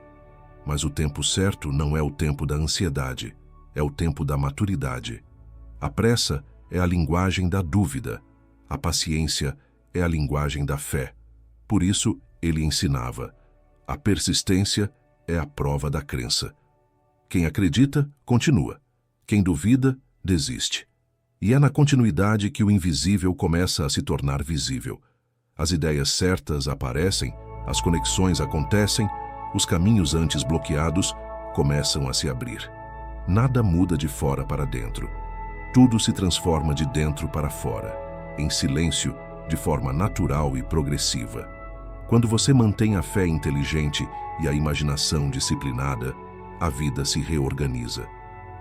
Mas o tempo certo não é o tempo da ansiedade, é o tempo da maturidade. A pressa é a linguagem da dúvida, a paciência é a linguagem da fé. Por isso, ele ensinava: a persistência é a prova da crença. Quem acredita, continua. Quem duvida, desiste. E é na continuidade que o invisível começa a se tornar visível. As ideias certas aparecem, as conexões acontecem, os caminhos antes bloqueados começam a se abrir. Nada muda de fora para dentro. Tudo se transforma de dentro para fora, em silêncio, de forma natural e progressiva. Quando você mantém a fé inteligente e a imaginação disciplinada, a vida se reorganiza.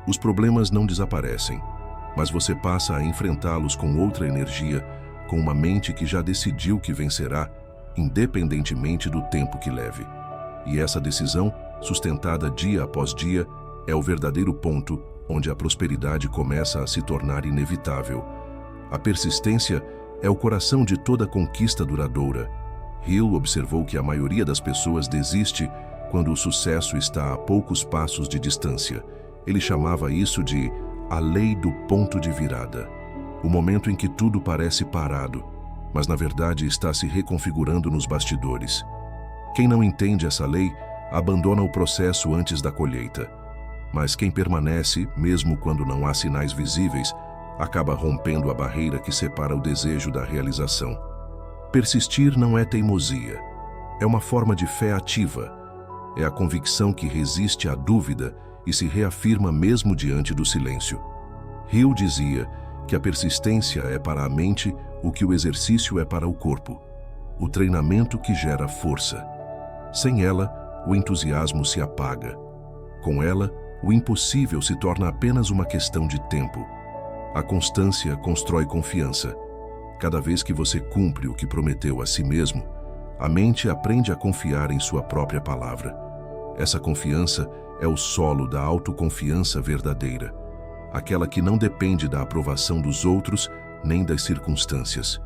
Os problemas não desaparecem, mas você passa a enfrentá-los com outra energia, com uma mente que já decidiu que vencerá, independentemente do tempo que leve. E essa decisão, sustentada dia após dia, é o verdadeiro ponto onde a prosperidade começa a se tornar inevitável. A persistência é o coração de toda conquista duradoura. Hill observou que a maioria das pessoas desiste quando o sucesso está a poucos passos de distância. Ele chamava isso de a lei do ponto de virada. O momento em que tudo parece parado, mas na verdade está se reconfigurando nos bastidores. Quem não entende essa lei, abandona o processo antes da colheita. Mas quem permanece, mesmo quando não há sinais visíveis, acaba rompendo a barreira que separa o desejo da realização. Persistir não é teimosia. É uma forma de fé ativa. É a convicção que resiste à dúvida e se reafirma mesmo diante do silêncio. Hill dizia que a persistência é para a mente o que o exercício é para o corpo, o treinamento que gera força. Sem ela, o entusiasmo se apaga. Com ela, o impossível se torna apenas uma questão de tempo. A constância constrói confiança. Cada vez que você cumpre o que prometeu a si mesmo, a mente aprende a confiar em sua própria palavra. Essa confiança é o solo da autoconfiança verdadeira, aquela que não depende da aprovação dos outros nem das circunstâncias.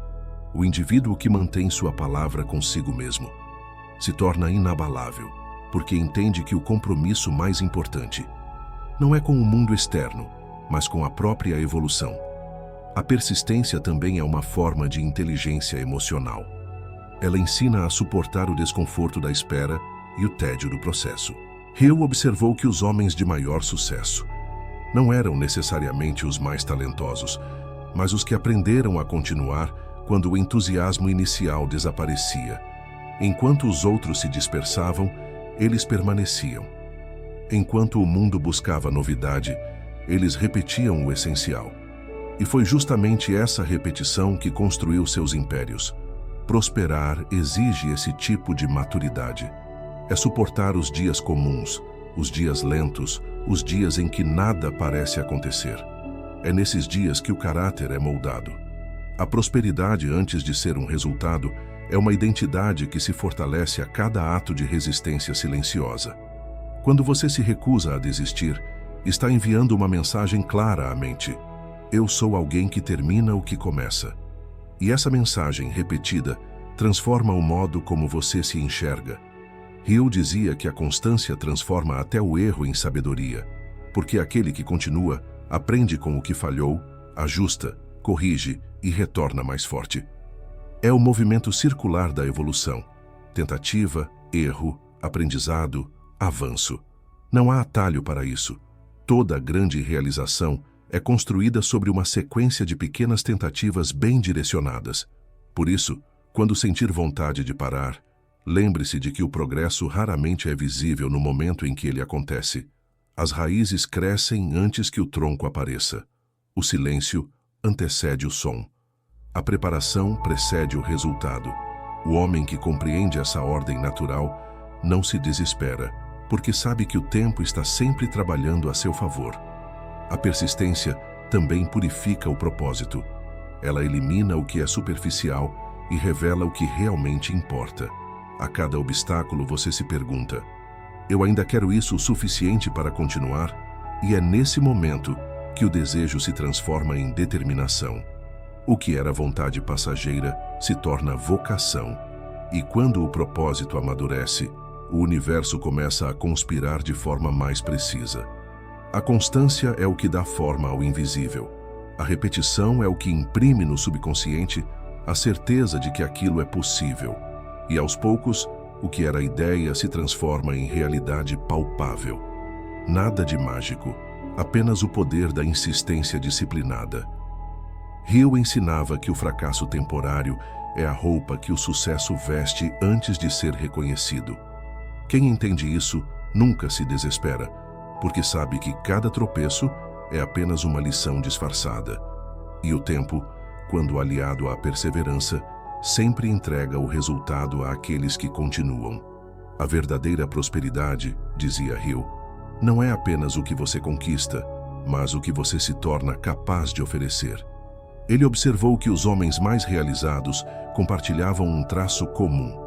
O indivíduo que mantém sua palavra consigo mesmo se torna inabalável, porque entende que o compromisso mais importante não é com o mundo externo, mas com a própria evolução. A persistência também é uma forma de inteligência emocional. Ela ensina a suportar o desconforto da espera e o tédio do processo. Hill observou que os homens de maior sucesso não eram necessariamente os mais talentosos, mas os que aprenderam a continuar quando o entusiasmo inicial desaparecia. Enquanto os outros se dispersavam, eles permaneciam. Enquanto o mundo buscava novidade, eles repetiam o essencial. E foi justamente essa repetição que construiu seus impérios. Prosperar exige esse tipo de maturidade. É suportar os dias comuns, os dias lentos, os dias em que nada parece acontecer. É nesses dias que o caráter é moldado. A prosperidade, antes de ser um resultado, é uma identidade que se fortalece a cada ato de resistência silenciosa. Quando você se recusa a desistir, está enviando uma mensagem clara à mente. Eu sou alguém que termina o que começa. E essa mensagem repetida transforma o modo como você se enxerga. Hill dizia que a constância transforma até o erro em sabedoria, porque aquele que continua aprende com o que falhou, ajusta, corrige e retorna mais forte. É o movimento circular da evolução. Tentativa, erro, aprendizado, avanço. Não há atalho para isso. Toda grande realização é construída sobre uma sequência de pequenas tentativas bem direcionadas. Por isso, quando sentir vontade de parar, lembre-se de que o progresso raramente é visível no momento em que ele acontece. As raízes crescem antes que o tronco apareça. O silêncio antecede o som. A preparação precede o resultado. O homem que compreende essa ordem natural não se desespera, porque sabe que o tempo está sempre trabalhando a seu favor. A persistência também purifica o propósito. Ela elimina o que é superficial e revela o que realmente importa. A cada obstáculo você se pergunta: eu ainda quero isso o suficiente para continuar? E é nesse momento que o desejo se transforma em determinação. O que era vontade passageira se torna vocação. E quando o propósito amadurece, o universo começa a conspirar de forma mais precisa. A constância é o que dá forma ao invisível. A repetição é o que imprime no subconsciente a certeza de que aquilo é possível. E aos poucos, o que era ideia se transforma em realidade palpável. Nada de mágico, apenas o poder da insistência disciplinada. Hill ensinava que o fracasso temporário é a roupa que o sucesso veste antes de ser reconhecido. Quem entende isso nunca se desespera, porque sabe que cada tropeço é apenas uma lição disfarçada. E o tempo, quando aliado à perseverança, sempre entrega o resultado àqueles que continuam. A verdadeira prosperidade, dizia Hill, não é apenas o que você conquista, mas o que você se torna capaz de oferecer. Ele observou que os homens mais realizados compartilhavam um traço comum.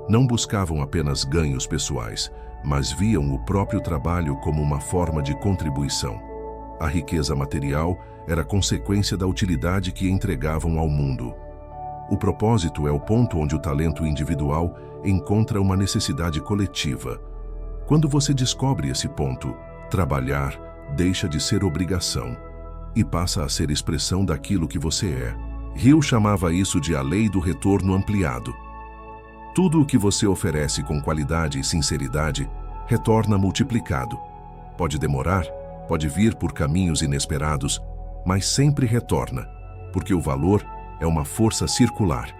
Não buscavam apenas ganhos pessoais, mas viam o próprio trabalho como uma forma de contribuição. A riqueza material era consequência da utilidade que entregavam ao mundo. O propósito é o ponto onde o talento individual encontra uma necessidade coletiva. Quando você descobre esse ponto, trabalhar deixa de ser obrigação e passa a ser expressão daquilo que você é. Hill chamava isso de a lei do retorno ampliado. Tudo o que você oferece com qualidade e sinceridade retorna multiplicado. Pode demorar, pode vir por caminhos inesperados, mas sempre retorna, porque o valor é uma força circular.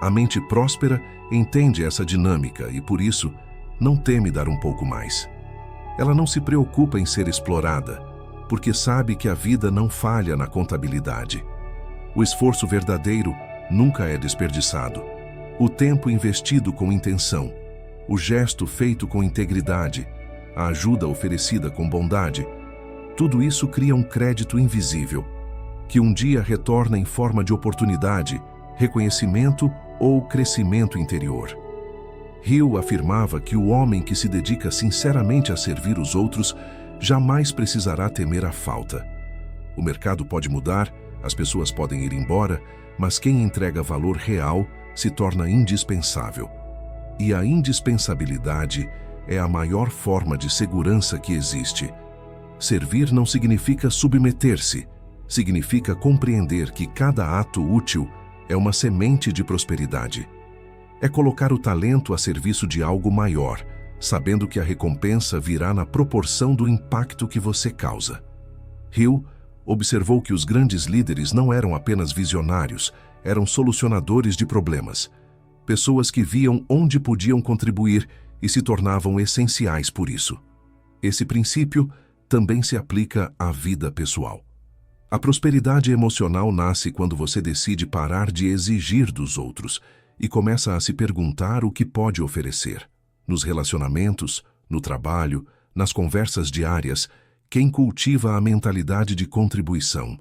A mente próspera entende essa dinâmica e, por isso, não teme dar um pouco mais. Ela não se preocupa em ser explorada, porque sabe que a vida não falha na contabilidade. O esforço verdadeiro nunca é desperdiçado. O tempo investido com intenção, o gesto feito com integridade, a ajuda oferecida com bondade, tudo isso cria um crédito invisível, que um dia retorna em forma de oportunidade, reconhecimento ou crescimento interior. Hill afirmava que o homem que se dedica sinceramente a servir os outros jamais precisará temer a falta. O mercado pode mudar, as pessoas podem ir embora, mas quem entrega valor real se torna indispensável. E a indispensabilidade é a maior forma de segurança que existe. Servir não significa submeter-se, significa compreender que cada ato útil é uma semente de prosperidade. É colocar o talento a serviço de algo maior, sabendo que a recompensa virá na proporção do impacto que você causa. Hill observou que os grandes líderes não eram apenas visionários, eram solucionadores de problemas. Pessoas que viam onde podiam contribuir e se tornavam essenciais por isso. Esse princípio também se aplica à vida pessoal. A prosperidade emocional nasce quando você decide parar de exigir dos outros e começa a se perguntar o que pode oferecer. Nos relacionamentos, no trabalho, nas conversas diárias, quem cultiva a mentalidade de contribuição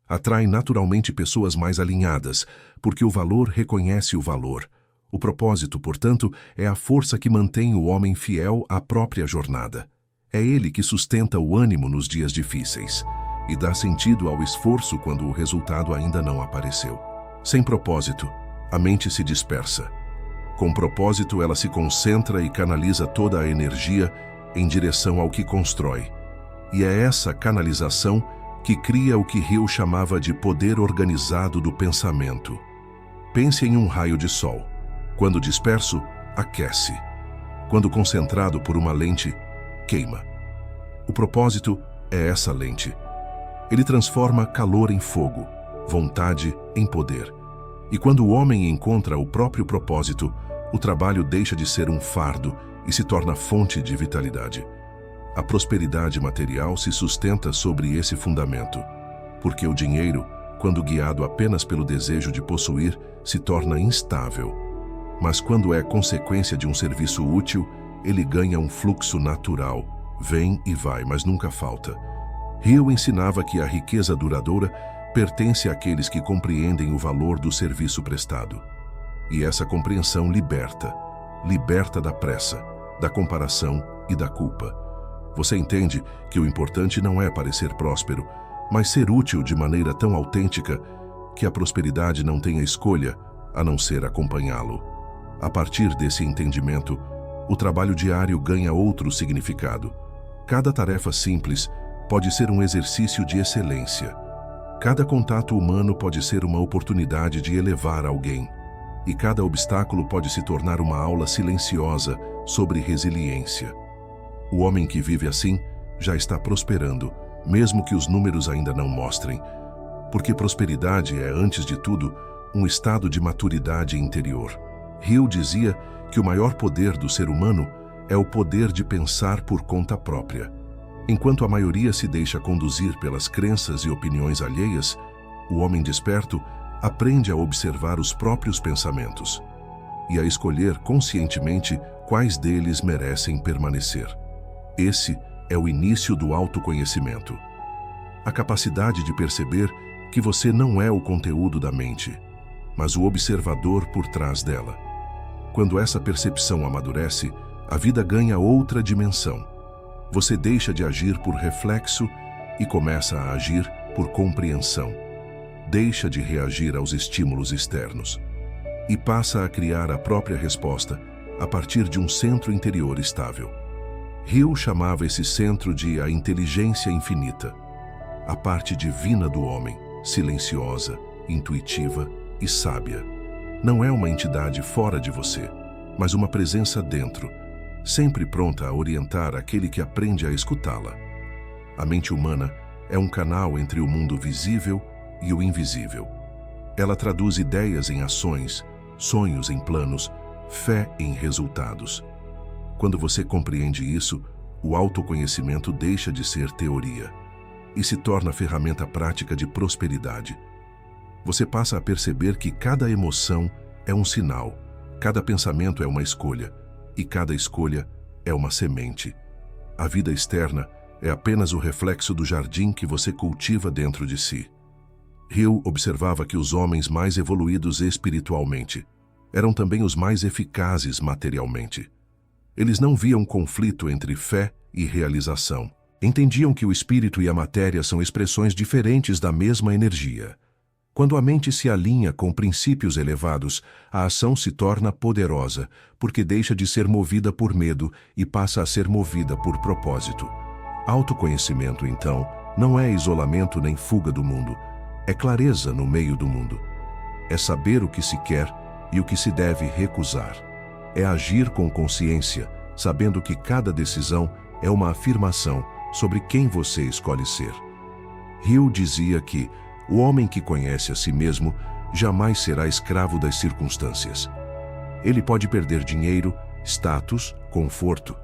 atrai naturalmente pessoas mais alinhadas, porque o valor reconhece o valor. O propósito, portanto, é a força que mantém o homem fiel à própria jornada. É ele que sustenta o ânimo nos dias difíceis e dá sentido ao esforço quando o resultado ainda não apareceu. Sem propósito, a mente se dispersa. Com propósito, ela se concentra e canaliza toda a energia em direção ao que constrói. E é essa canalização que cria o que Hill chamava de poder organizado do pensamento. Pense em um raio de sol. Quando disperso, aquece. Quando concentrado por uma lente, queima. O propósito é essa lente. Ele transforma calor em fogo, vontade em poder. E quando o homem encontra o próprio propósito, o trabalho deixa de ser um fardo e se torna fonte de vitalidade. A prosperidade material se sustenta sobre esse fundamento, porque o dinheiro, quando guiado apenas pelo desejo de possuir, se torna instável. Mas quando é consequência de um serviço útil, ele ganha um fluxo natural, vem e vai, mas nunca falta. Hill ensinava que a riqueza duradoura pertence àqueles que compreendem o valor do serviço prestado. E essa compreensão liberta da pressa, da comparação e da culpa. Você entende que o importante não é parecer próspero, mas ser útil de maneira tão autêntica que a prosperidade não tenha escolha a não ser acompanhá-lo. A partir desse entendimento, o trabalho diário ganha outro significado. Cada tarefa simples pode ser um exercício de excelência. Cada contato humano pode ser uma oportunidade de elevar alguém. E cada obstáculo pode se tornar uma aula silenciosa sobre resiliência. O homem que vive assim já está prosperando, mesmo que os números ainda não mostrem. Porque prosperidade é, antes de tudo, um estado de maturidade interior. Hill dizia que o maior poder do ser humano é o poder de pensar por conta própria. Enquanto a maioria se deixa conduzir pelas crenças e opiniões alheias, o homem desperto aprende a observar os próprios pensamentos e a escolher conscientemente quais deles merecem permanecer. Esse é o início do autoconhecimento. A capacidade de perceber que você não é o conteúdo da mente, mas o observador por trás dela. Quando essa percepção amadurece, a vida ganha outra dimensão. Você deixa de agir por reflexo e começa a agir por compreensão. Deixa de reagir aos estímulos externos e passa a criar a própria resposta a partir de um centro interior estável. Hill chamava esse centro de a inteligência infinita, a parte divina do homem, silenciosa, intuitiva e sábia. Não é uma entidade fora de você, mas uma presença dentro, sempre pronta a orientar aquele que aprende a escutá-la. A mente humana é um canal entre o mundo visível e o invisível. Ela traduz ideias em ações, sonhos em planos, fé em resultados. Quando você compreende isso, o autoconhecimento deixa de ser teoria e se torna ferramenta prática de prosperidade. Você passa a perceber que cada emoção é um sinal, cada pensamento é uma escolha e cada escolha é uma semente. A vida externa é apenas o reflexo do jardim que você cultiva dentro de si. Hill observava que os homens mais evoluídos espiritualmente eram também os mais eficazes materialmente. Eles não viam conflito entre fé e realização. Entendiam que o espírito e a matéria são expressões diferentes da mesma energia. Quando a mente se alinha com princípios elevados, a ação se torna poderosa, porque deixa de ser movida por medo e passa a ser movida por propósito. Autoconhecimento, então, não é isolamento nem fuga do mundo. É clareza no meio do mundo. É saber o que se quer e o que se deve recusar. É agir com consciência, sabendo que cada decisão é uma afirmação sobre quem você escolhe ser. Hill dizia que o homem que conhece a si mesmo jamais será escravo das circunstâncias. Ele pode perder dinheiro, status, conforto,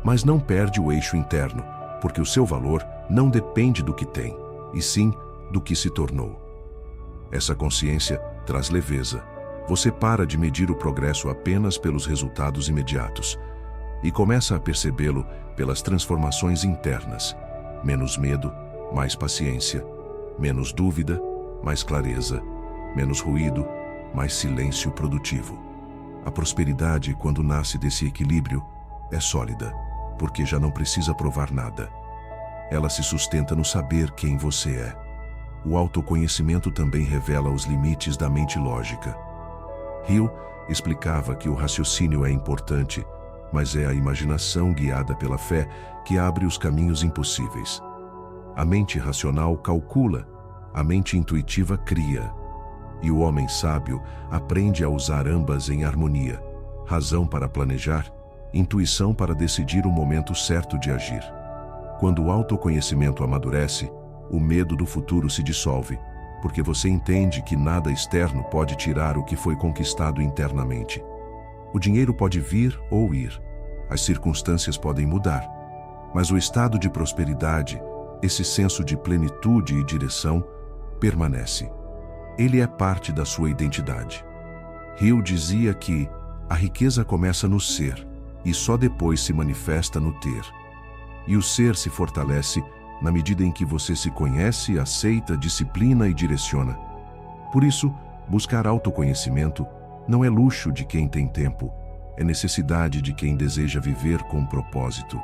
mas não perde o eixo interno, porque o seu valor não depende do que tem, e sim do que se tornou. Essa consciência traz leveza. Você para de medir o progresso apenas pelos resultados imediatos e começa a percebê-lo pelas transformações internas. Menos medo, mais paciência. Menos dúvida, mais clareza. Menos ruído, mais silêncio produtivo. A prosperidade, quando nasce desse equilíbrio, é sólida, porque já não precisa provar nada. Ela se sustenta no saber quem você é. O autoconhecimento também revela os limites da mente lógica. Hill explicava que o raciocínio é importante, mas é a imaginação guiada pela fé que abre os caminhos impossíveis. A mente racional calcula, a mente intuitiva cria. E o homem sábio aprende a usar ambas em harmonia: razão para planejar, intuição para decidir o momento certo de agir. Quando o autoconhecimento amadurece, o medo do futuro se dissolve, porque você entende que nada externo pode tirar o que foi conquistado internamente. O dinheiro pode vir ou ir, as circunstâncias podem mudar, mas o estado de prosperidade, esse senso de plenitude e direção, permanece. Ele é parte da sua identidade. Hill dizia que a riqueza começa no ser e só depois se manifesta no ter. E o ser se fortalece na medida em que você se conhece, aceita, disciplina e direciona. Por isso, buscar autoconhecimento não é luxo de quem tem tempo, é necessidade de quem deseja viver com propósito.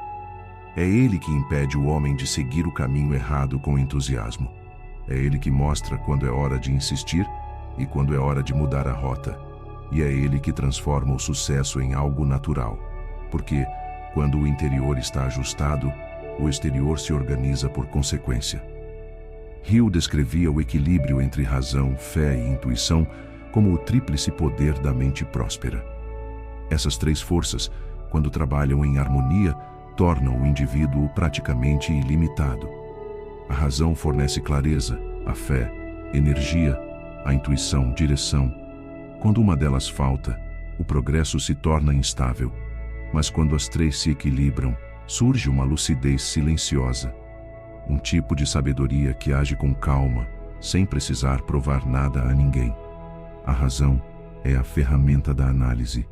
É ele que impede o homem de seguir o caminho errado com entusiasmo. É ele que mostra quando é hora de insistir e quando é hora de mudar a rota. E é ele que transforma o sucesso em algo natural. Porque, quando o interior está ajustado, o exterior se organiza por consequência. Hill descrevia o equilíbrio entre razão, fé e intuição como o tríplice poder da mente próspera. Essas três forças, quando trabalham em harmonia, tornam o indivíduo praticamente ilimitado. A razão fornece clareza, a fé, energia, a intuição, direção. Quando uma delas falta, o progresso se torna instável. Mas quando as três se equilibram, surge uma lucidez silenciosa, um tipo de sabedoria que age com calma, sem precisar provar nada a ninguém. A razão é a ferramenta da análise.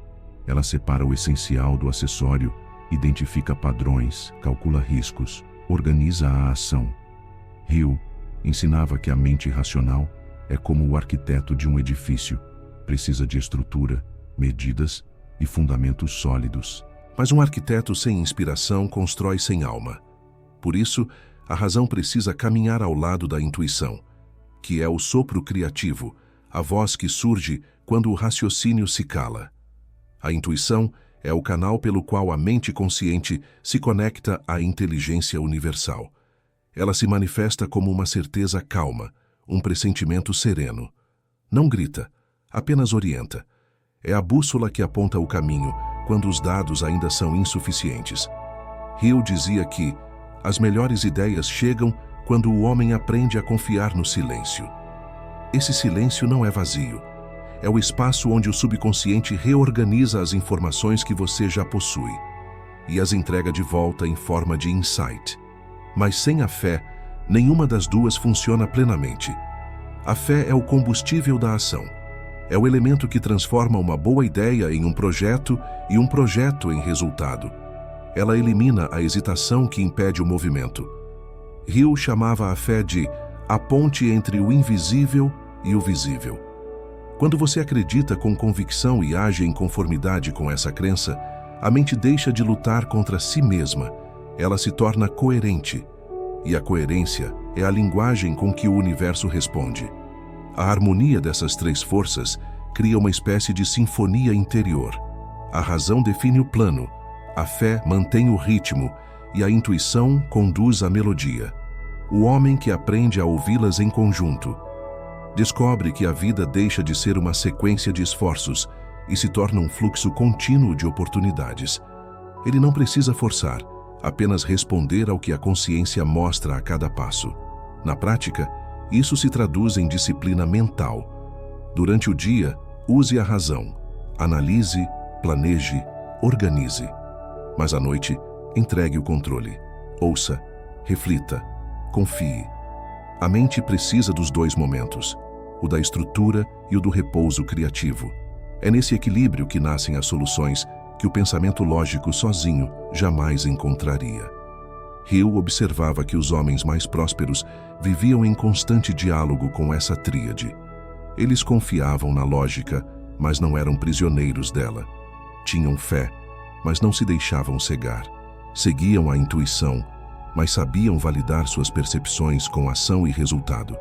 Ela separa o essencial do acessório, identifica padrões, calcula riscos, organiza a ação. Hill ensinava que a mente racional é como o arquiteto de um edifício. Precisa de estrutura, medidas e fundamentos sólidos. Mas um arquiteto sem inspiração constrói sem alma. Por isso, a razão precisa caminhar ao lado da intuição, que é o sopro criativo, a voz que surge quando o raciocínio se cala. A intuição é o canal pelo qual a mente consciente se conecta à inteligência universal. Ela se manifesta como uma certeza calma, um pressentimento sereno. Não grita, apenas orienta. É a bússola que aponta o caminho quando os dados ainda são insuficientes. Hill dizia que as melhores ideias chegam quando o homem aprende a confiar no silêncio. Esse silêncio não é vazio. É o espaço onde o subconsciente reorganiza as informações que você já possui e as entrega de volta em forma de insight. Mas sem a fé, nenhuma das duas funciona plenamente. A fé é o combustível da ação. É o elemento que transforma uma boa ideia em um projeto e um projeto em resultado. Ela elimina a hesitação que impede o movimento. Hill chamava a fé de a ponte entre o invisível e o visível. Quando você acredita com convicção e age em conformidade com essa crença, a mente deixa de lutar contra si mesma. Ela se torna coerente. E a coerência é a linguagem com que o universo responde. A harmonia dessas três forças cria uma espécie de sinfonia interior. A razão define o plano, a fé mantém o ritmo e a intuição conduz a melodia. O homem que aprende a ouvi-las em conjunto descobre que a vida deixa de ser uma sequência de esforços e se torna um fluxo contínuo de oportunidades. Ele não precisa forçar, apenas responder ao que a consciência mostra a cada passo. Na prática, isso se traduz em disciplina mental. Durante o dia, use a razão. Analise, planeje, organize. Mas à noite, entregue o controle. Ouça, reflita, confie. A mente precisa dos dois momentos, o da estrutura e o do repouso criativo. É nesse equilíbrio que nascem as soluções que o pensamento lógico sozinho jamais encontraria. Hill observava que os homens mais prósperos viviam em constante diálogo com essa tríade. Eles confiavam na lógica, mas não eram prisioneiros dela. Tinham fé, mas não se deixavam cegar. Seguiam a intuição, mas sabiam validar suas percepções com ação e resultado.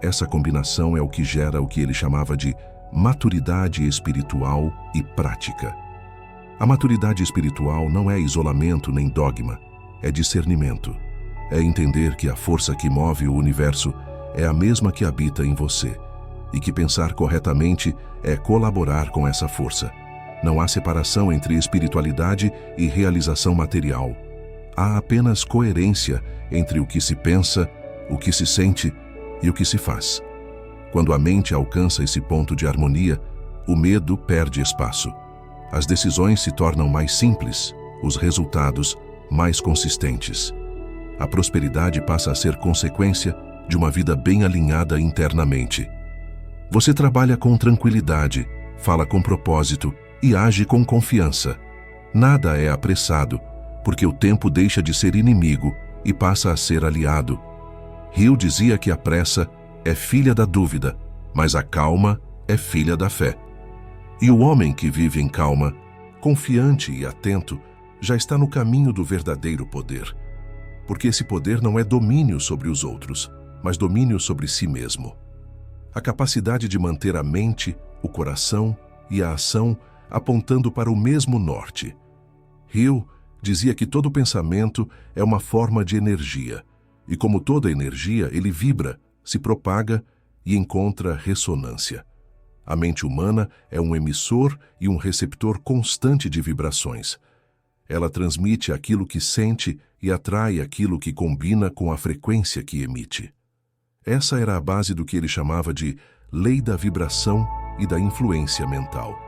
Essa combinação é o que gera o que ele chamava de maturidade espiritual e prática. A maturidade espiritual não é isolamento nem dogma, é discernimento. É entender que a força que move o universo é a mesma que habita em você e que pensar corretamente é colaborar com essa força. Não há separação entre espiritualidade e realização material. Há apenas coerência entre o que se pensa, o que se sente e o que se faz. Quando a mente alcança esse ponto de harmonia, o medo perde espaço. As decisões se tornam mais simples, os resultados mais consistentes. A prosperidade passa a ser consequência de uma vida bem alinhada internamente. Você trabalha com tranquilidade, fala com propósito e age com confiança. Nada é apressado, porque o tempo deixa de ser inimigo e passa a ser aliado. Hill dizia que a pressa é filha da dúvida, mas a calma é filha da fé. E o homem que vive em calma, confiante e atento, já está no caminho do verdadeiro poder. Porque esse poder não é domínio sobre os outros, mas domínio sobre si mesmo. A capacidade de manter a mente, o coração e a ação apontando para o mesmo norte. Hill dizia que todo pensamento é uma forma de energia, e como toda energia, ele vibra, se propaga e encontra ressonância. A mente humana é um emissor e um receptor constante de vibrações. Ela transmite aquilo que sente e atrai aquilo que combina com a frequência que emite. Essa era a base do que ele chamava de lei da vibração e da influência mental.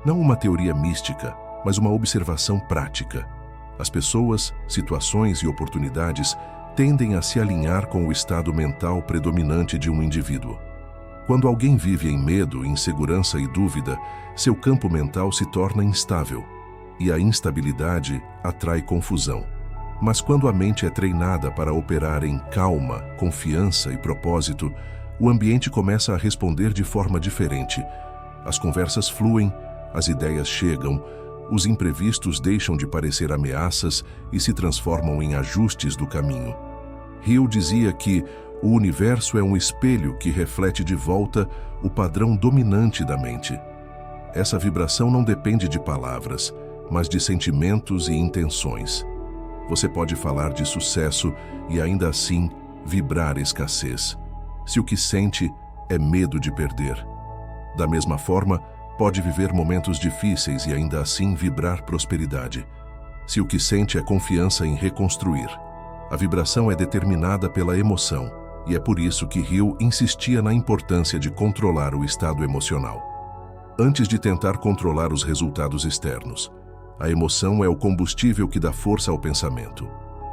Não uma teoria mística, mas uma observação prática. As pessoas, situações e oportunidades tendem a se alinhar com o estado mental predominante de um indivíduo. Quando alguém vive em medo, insegurança e dúvida, seu campo mental se torna instável, e a instabilidade atrai confusão. Mas quando a mente é treinada para operar em calma, confiança e propósito, o ambiente começa a responder de forma diferente. As conversas fluem, as ideias chegam, os imprevistos deixam de parecer ameaças e se transformam em ajustes do caminho. Hill dizia que o universo é um espelho que reflete de volta o padrão dominante da mente. Essa vibração não depende de palavras, mas de sentimentos e intenções. Você pode falar de sucesso e ainda assim vibrar escassez, se o que sente é medo de perder. Da mesma forma, pode viver momentos difíceis e ainda assim vibrar prosperidade, se o que sente é confiança em reconstruir. A vibração é determinada pela emoção, e é por isso que Hill insistia na importância de controlar o estado emocional, antes de tentar controlar os resultados externos. A emoção é o combustível que dá força ao pensamento.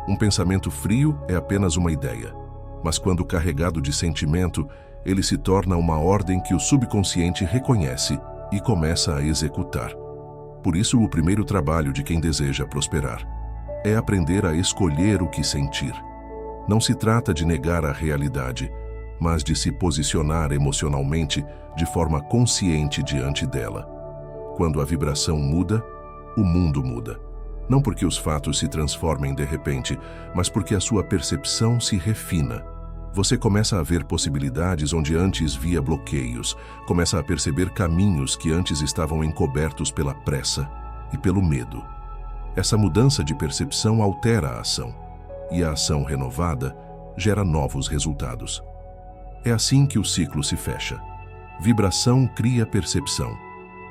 Um pensamento frio é apenas uma ideia, mas quando carregado de sentimento, ele se torna uma ordem que o subconsciente reconhece e começa a executar. Por isso, o primeiro trabalho de quem deseja prosperar é aprender a escolher o que sentir. Não se trata de negar a realidade, mas de se posicionar emocionalmente de forma consciente diante dela. Quando a vibração muda, o mundo muda. Não porque os fatos se transformem de repente, mas porque a sua percepção se refina. Você começa a ver possibilidades onde antes via bloqueios, começa a perceber caminhos que antes estavam encobertos pela pressa e pelo medo. Essa mudança de percepção altera a ação, e a ação renovada gera novos resultados. É assim que o ciclo se fecha. Vibração cria percepção.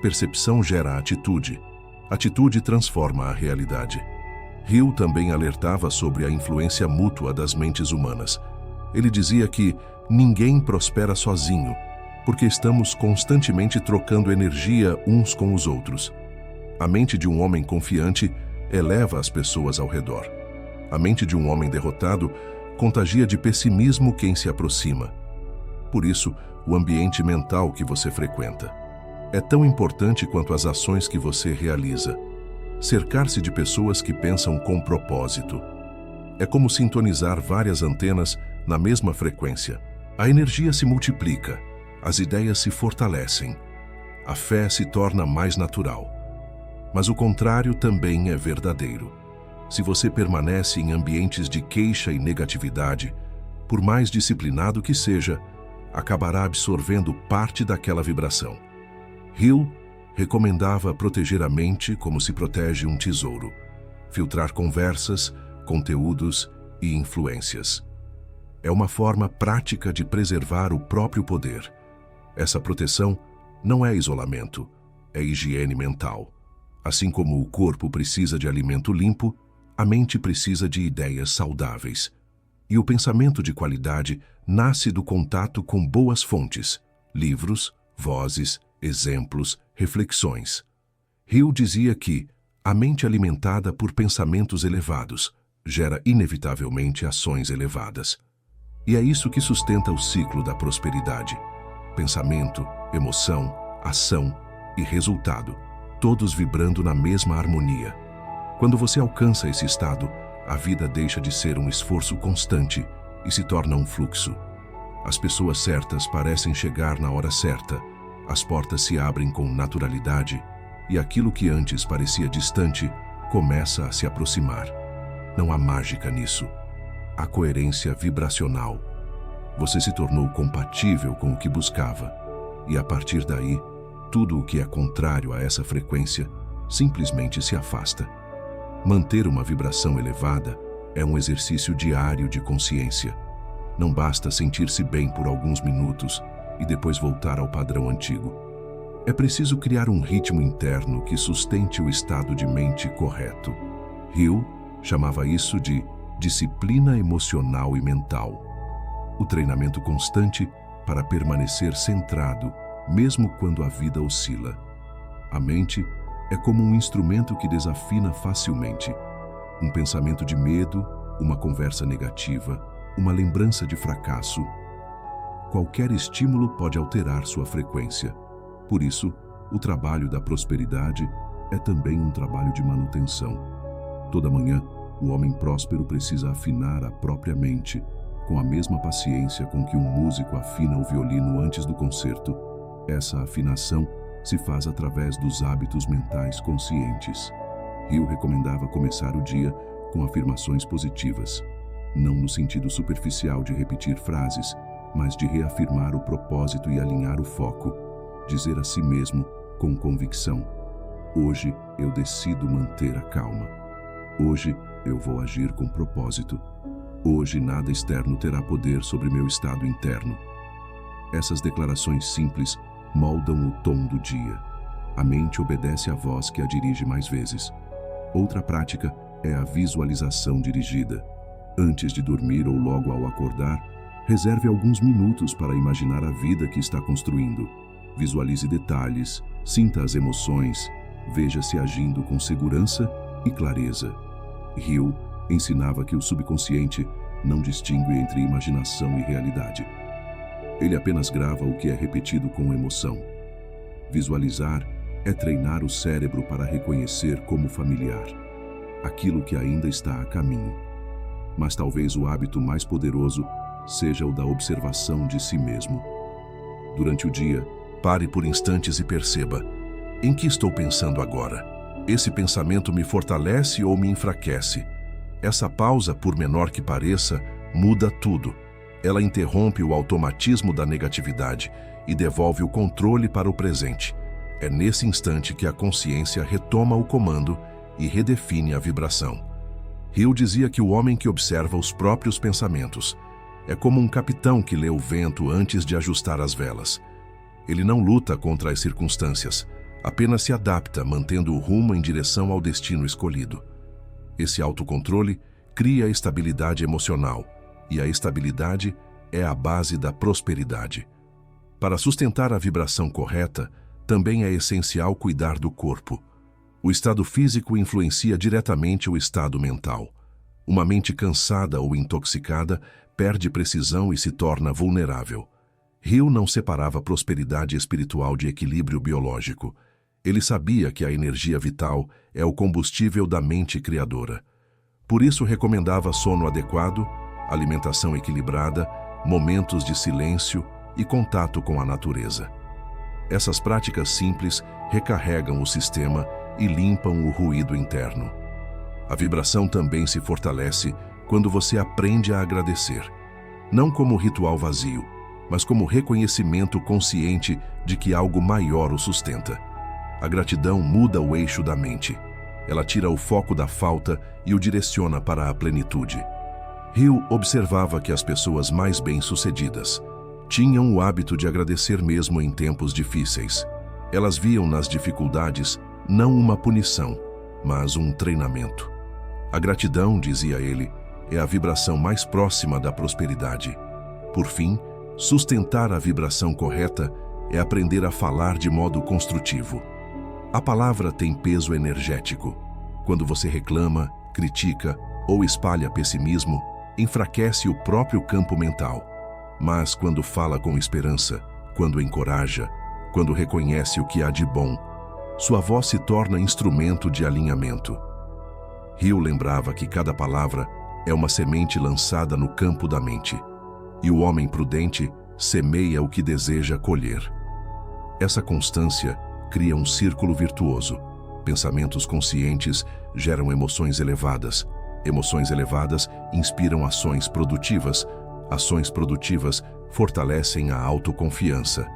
Percepção gera atitude. Atitude transforma a realidade. Hill também alertava sobre a influência mútua das mentes humanas. Ele dizia que ninguém prospera sozinho, porque estamos constantemente trocando energia uns com os outros. A mente de um homem confiante eleva as pessoas ao redor. A mente de um homem derrotado contagia de pessimismo quem se aproxima. Por isso, o ambiente mental que você frequenta é tão importante quanto as ações que você realiza. Cercar-se de pessoas que pensam com propósito é como sintonizar várias antenas na mesma frequência. A energia se multiplica, as ideias se fortalecem, a fé se torna mais natural. Mas o contrário também é verdadeiro. Se você permanece em ambientes de queixa e negatividade, por mais disciplinado que seja, acabará absorvendo parte daquela vibração. Hill recomendava proteger a mente como se protege um tesouro, filtrar conversas, conteúdos e influências. É uma forma prática de preservar o próprio poder. Essa proteção não é isolamento, é higiene mental. Assim como o corpo precisa de alimento limpo, a mente precisa de ideias saudáveis. E o pensamento de qualidade nasce do contato com boas fontes, livros, vozes, exemplos, reflexões. Hill dizia que a mente alimentada por pensamentos elevados gera inevitavelmente ações elevadas. E é isso que sustenta o ciclo da prosperidade. Pensamento, emoção, ação e resultado, todos vibrando na mesma harmonia. Quando você alcança esse estado, a vida deixa de ser um esforço constante e se torna um fluxo. As pessoas certas parecem chegar na hora certa, as portas se abrem com naturalidade e aquilo que antes parecia distante começa a se aproximar. Não há mágica nisso. Há coerência vibracional. Você se tornou compatível com o que buscava e, a partir daí, tudo o que é contrário a essa frequência simplesmente se afasta. Manter uma vibração elevada é um exercício diário de consciência. Não basta sentir-se bem por alguns minutos e depois voltar ao padrão antigo. É preciso criar um ritmo interno que sustente o estado de mente correto. Hill chamava isso de disciplina emocional e mental. O treinamento constante para permanecer centrado, mesmo quando a vida oscila. A mente é como um instrumento que desafina facilmente. Um pensamento de medo uma conversa negativa, uma lembrança de fracasso. Qualquer estímulo pode alterar sua frequência. Por isso, o trabalho da prosperidade é também um trabalho de manutenção. Toda manhã, o homem próspero precisa afinar a própria mente, com a mesma paciência com que um músico afina o violino antes do concerto. Essa afinação se faz através dos hábitos mentais conscientes. Hill recomendava começar o dia com afirmações positivas, não no sentido superficial de repetir frases, mas de reafirmar o propósito e alinhar o foco. Dizer a si mesmo, com convicção: hoje eu decido manter a calma. Hoje eu vou agir com propósito. Hoje nada externo terá poder sobre meu estado interno. Essas declarações simples moldam o tom do dia. A mente obedece à voz que a dirige mais vezes. Outra prática é a visualização dirigida. Antes de dormir ou logo ao acordar, reserve alguns minutos para imaginar a vida que está construindo. Visualize detalhes, sinta as emoções, veja-se agindo com segurança e clareza. Hill ensinava que o subconsciente não distingue entre imaginação e realidade. Ele apenas grava o que é repetido com emoção. Visualizar é treinar o cérebro para reconhecer como familiar aquilo que ainda está a caminho. Mas talvez o hábito mais poderoso seja o da observação de si mesmo. Durante o dia, pare por instantes e perceba: em que estou pensando agora? Esse pensamento me fortalece ou me enfraquece? Essa pausa, por menor que pareça, muda tudo. Ela interrompe o automatismo da negatividade e devolve o controle para o presente. É nesse instante que a consciência retoma o comando e redefine a vibração. Hill dizia que o homem que observa os próprios pensamentos é como um capitão que lê o vento antes de ajustar as velas. Ele não luta contra as circunstâncias, apenas se adapta, mantendo o rumo em direção ao destino escolhido. Esse autocontrole cria estabilidade emocional, e a estabilidade é a base da prosperidade. Para sustentar a vibração correta, também é essencial cuidar do corpo. O estado físico influencia diretamente o estado mental. Uma mente cansada ou intoxicada perde precisão e se torna vulnerável. Hill não separava prosperidade espiritual de equilíbrio biológico. Ele sabia que a energia vital é o combustível da mente criadora. Por isso recomendava sono adequado, alimentação equilibrada, momentos de silêncio e contato com a natureza. Essas práticas simples recarregam o sistema e limpam o ruído interno. A vibração também se fortalece quando você aprende a agradecer, não como ritual vazio, mas como reconhecimento consciente de que algo maior o sustenta. A gratidão muda o eixo da mente. Ela tira o foco da falta e o direciona para a plenitude. Hill observava que as pessoas mais bem-sucedidas tinham o hábito de agradecer mesmo em tempos difíceis. Elas viam nas dificuldades não uma punição, mas um treinamento. A gratidão, dizia ele, é a vibração mais próxima da prosperidade. Por fim, sustentar a vibração correta é aprender a falar de modo construtivo. A palavra tem peso energético. Quando você reclama, critica ou espalha pessimismo, enfraquece o próprio campo mental. Mas quando fala com esperança, quando encoraja, quando reconhece o que há de bom, sua voz se torna instrumento de alinhamento. Hill lembrava que cada palavra é uma semente lançada no campo da mente, e o homem prudente semeia o que deseja colher. Essa constância cria um círculo virtuoso. Pensamentos conscientes geram emoções elevadas inspiram ações produtivas fortalecem a autoconfiança,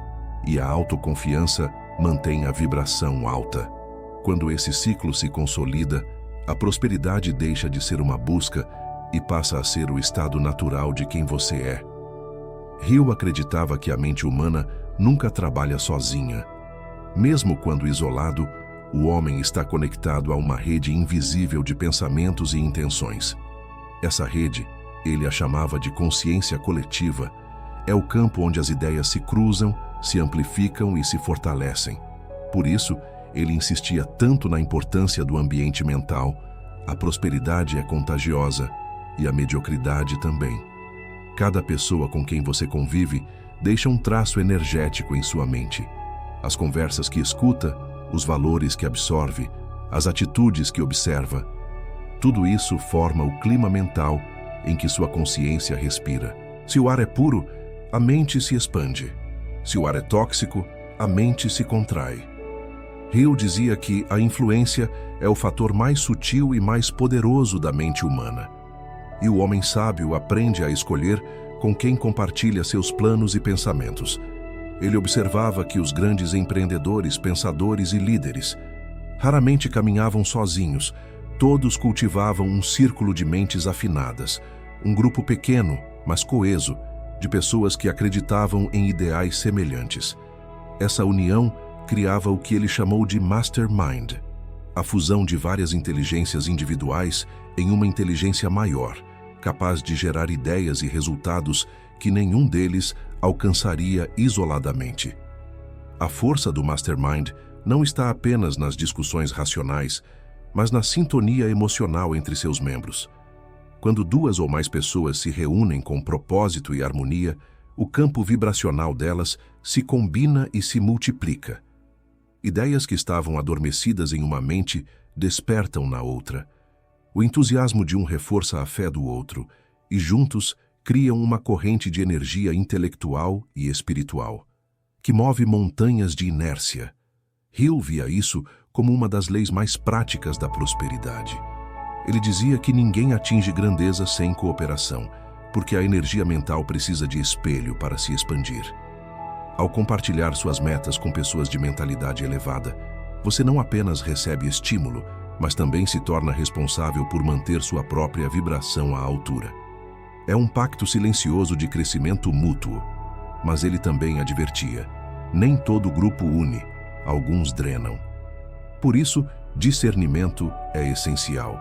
e a autoconfiança mantém a vibração alta. Quando esse ciclo se consolida, a prosperidade deixa de ser uma busca e passa a ser o estado natural de quem você é. Hill acreditava que a mente humana nunca trabalha sozinha. Mesmo quando isolado, o homem está conectado a uma rede invisível de pensamentos e intenções. Essa rede, ele a chamava de consciência coletiva, é o campo onde as ideias se cruzam, se amplificam e se fortalecem. Por isso, ele insistia tanto na importância do ambiente mental. A prosperidade é contagiosa, e a mediocridade também. Cada pessoa com quem você convive deixa um traço energético em sua mente. As conversas que escuta, os valores que absorve, as atitudes que observa, tudo isso forma o clima mental em que sua consciência respira. Se o ar é puro, a mente se expande. Se o ar é tóxico, a mente se contrai. Hill dizia que a influência é o fator mais sutil e mais poderoso da mente humana. E o homem sábio aprende a escolher com quem compartilha seus planos e pensamentos. Ele observava que os grandes empreendedores, pensadores e líderes raramente caminhavam sozinhos. Todos cultivavam um círculo de mentes afinadas, um grupo pequeno, mas coeso, de pessoas que acreditavam em ideais semelhantes. Essa união criava o que ele chamou de mastermind, a fusão de várias inteligências individuais em uma inteligência maior, capaz de gerar ideias e resultados que nenhum deles alcançaria isoladamente. A força do mastermind não está apenas nas discussões racionais, mas na sintonia emocional entre seus membros. Quando duas ou mais pessoas se reúnem com propósito e harmonia, o campo vibracional delas se combina e se multiplica. Ideias que estavam adormecidas em uma mente despertam na outra. O entusiasmo de um reforça a fé do outro, e juntos criam uma corrente de energia intelectual e espiritual, que move montanhas de inércia. Hill via isso como uma das leis mais práticas da prosperidade. Ele dizia que ninguém atinge grandeza sem cooperação, porque a energia mental precisa de espelho para se expandir. Ao compartilhar suas metas com pessoas de mentalidade elevada, você não apenas recebe estímulo, mas também se torna responsável por manter sua própria vibração à altura. É um pacto silencioso de crescimento mútuo, mas ele também advertia: nem todo grupo une, alguns drenam. Por isso, discernimento é essencial.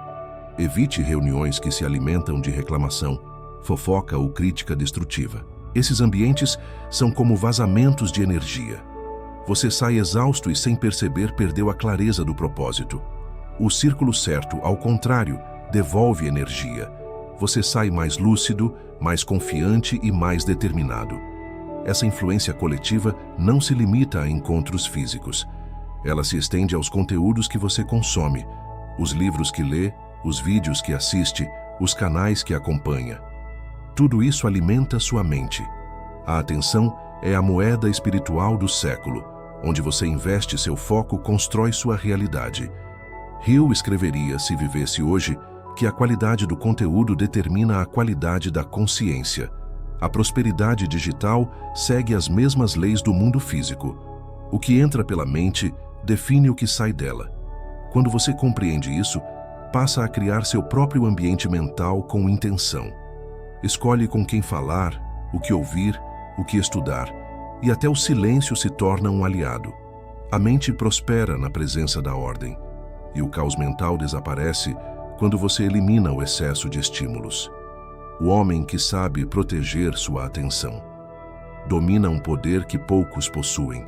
Evite reuniões que se alimentam de reclamação, fofoca ou crítica destrutiva. Esses ambientes são como vazamentos de energia. Você sai exausto e, sem perceber, perdeu a clareza do propósito. O círculo certo, ao contrário, devolve energia. Você sai mais lúcido, mais confiante e mais determinado. Essa influência coletiva não se limita a encontros físicos. Ela se estende aos conteúdos que você consome, os livros que lê, os vídeos que assiste, os canais que acompanha. Tudo isso alimenta sua mente. A atenção é a moeda espiritual do século. Onde você investe seu foco, constrói sua realidade. Hill escreveria, se vivesse hoje, que a qualidade do conteúdo determina a qualidade da consciência. A prosperidade digital segue as mesmas leis do mundo físico. O que entra pela mente define o que sai dela. Quando você compreende isso, passa a criar seu próprio ambiente mental com intenção. Escolhe com quem falar, o que ouvir, o que estudar, e até o silêncio se torna um aliado. A mente prospera na presença da ordem, e o caos mental desaparece quando você elimina o excesso de estímulos. O homem que sabe proteger sua atenção domina um poder que poucos possuem,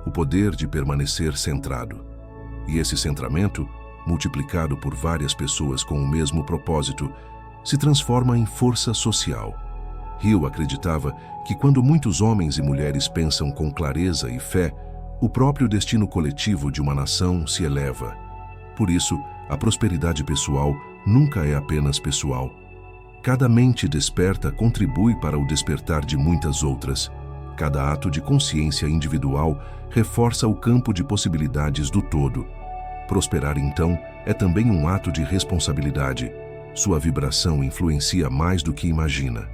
o poder de permanecer centrado. E esse centramento, multiplicado por várias pessoas com o mesmo propósito, se transforma em força social. Hill acreditava que quando muitos homens e mulheres pensam com clareza e fé, o próprio destino coletivo de uma nação se eleva. Por isso, a prosperidade pessoal nunca é apenas pessoal. Cada mente desperta contribui para o despertar de muitas outras. Cada ato de consciência individual reforça o campo de possibilidades do todo. Prosperar, então, é também um ato de responsabilidade. Sua vibração influencia mais do que imagina.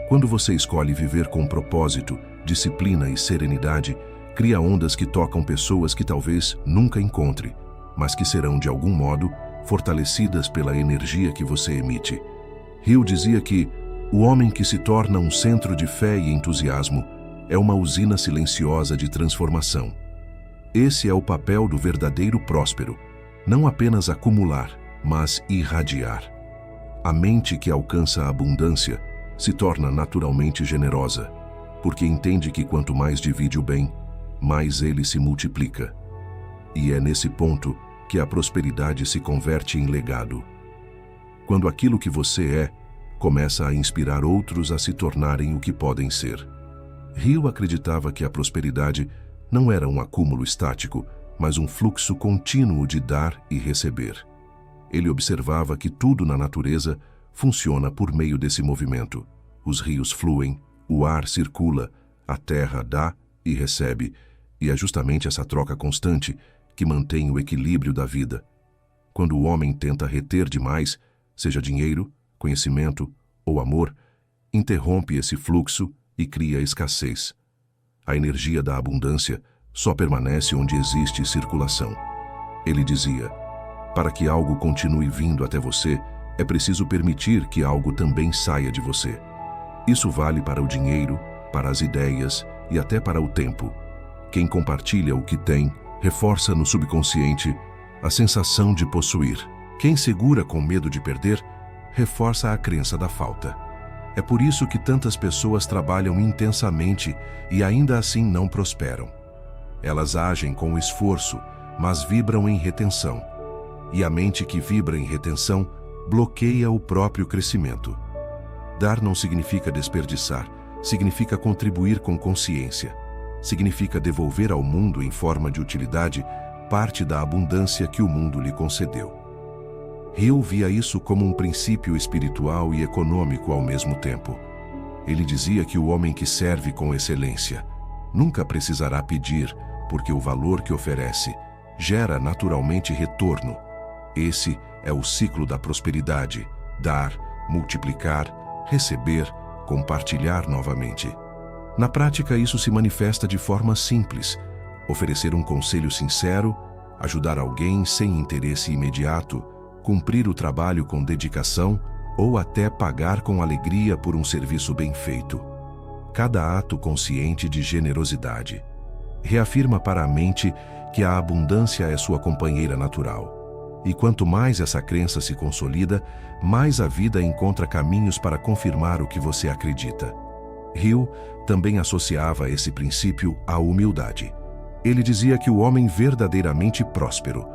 Quando você escolhe viver com propósito, disciplina e serenidade, cria ondas que tocam pessoas que talvez nunca encontre, mas que serão, de algum modo, fortalecidas pela energia que você emite. Hill dizia que o homem que se torna um centro de fé e entusiasmo é uma usina silenciosa de transformação. Esse é o papel do verdadeiro próspero, não apenas acumular, mas irradiar. A mente que alcança a abundância se torna naturalmente generosa, porque entende que quanto mais divide o bem, mais ele se multiplica. E é nesse ponto que a prosperidade se converte em legado. Quando aquilo que você começa a inspirar outros a se tornarem o que podem ser. Rio acreditava que a prosperidade não era um acúmulo estático, mas um fluxo contínuo de dar e receber. Ele observava que tudo na natureza funciona por meio desse movimento. Os rios fluem, o ar circula, a terra dá e recebe, e é justamente essa troca constante que mantém o equilíbrio da vida. Quando o homem tenta reter demais, seja dinheiro, conhecimento ou amor, interrompe esse fluxo e cria escassez. A energia da abundância só permanece onde existe circulação. Ele dizia: para que algo continue vindo até você, é preciso permitir que algo também saia de você. Isso vale para o dinheiro, para as ideias e até para o tempo. Quem compartilha o que tem, reforça no subconsciente a sensação de possuir. Quem segura com medo de perder, reforça a crença da falta. É por isso que tantas pessoas trabalham intensamente e ainda assim não prosperam. Elas agem com esforço, mas vibram em retenção. E a mente que vibra em retenção bloqueia o próprio crescimento. Dar não significa desperdiçar, significa contribuir com consciência. Significa devolver ao mundo em forma de utilidade parte da abundância que o mundo lhe concedeu. Hill via isso como um princípio espiritual e econômico ao mesmo tempo. Ele dizia que o homem que serve com excelência nunca precisará pedir, porque o valor que oferece gera naturalmente retorno. Esse é o ciclo da prosperidade: dar, multiplicar, receber, compartilhar novamente. Na prática, isso se manifesta de forma simples: oferecer um conselho sincero, ajudar alguém sem interesse imediato, cumprir o trabalho com dedicação ou até pagar com alegria por um serviço bem feito. Cada ato consciente de generosidade reafirma para a mente que a abundância é sua companheira natural. E quanto mais essa crença se consolida, mais a vida encontra caminhos para confirmar o que você acredita. Hill também associava esse princípio à humildade. Ele dizia que o homem verdadeiramente próspero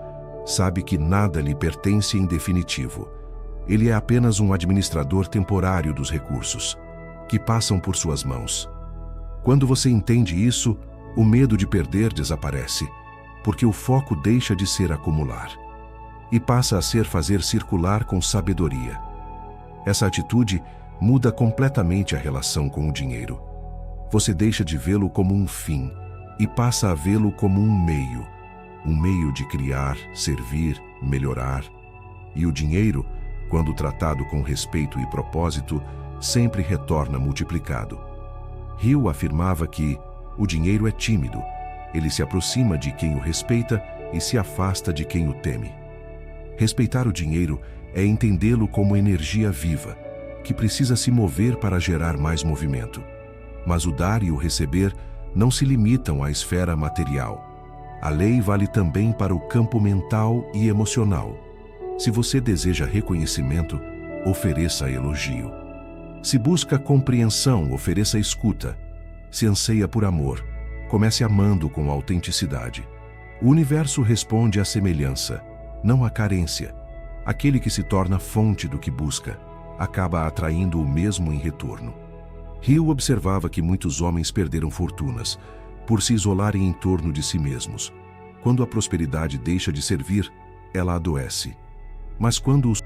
sabe que nada lhe pertence em definitivo. Ele é apenas um administrador temporário dos recursos que passam por suas mãos. Quando você entende isso, o medo de perder desaparece, porque o foco deixa de ser acumular e passa a ser fazer circular com sabedoria. Essa atitude muda completamente a relação com o dinheiro. Você deixa de vê-lo como um fim e passa a vê-lo como um meio de criar, servir, melhorar. E o dinheiro, quando tratado com respeito e propósito, sempre retorna multiplicado. Hill afirmava que o dinheiro é tímido, ele se aproxima de quem o respeita e se afasta de quem o teme. Respeitar o dinheiro é entendê-lo como energia viva, que precisa se mover para gerar mais movimento. Mas o dar e o receber não se limitam à esfera material. A lei vale também para o campo mental e emocional. Se você deseja reconhecimento, ofereça elogio. Se busca compreensão, ofereça escuta. Se anseia por amor, comece amando com autenticidade. O universo responde à semelhança, não à carência. Aquele que se torna fonte do que busca acaba atraindo o mesmo em retorno. Hill observava que muitos homens perderam fortunas por se isolarem em torno de si mesmos. Quando a prosperidade deixa de servir, ela adoece. Mas quando os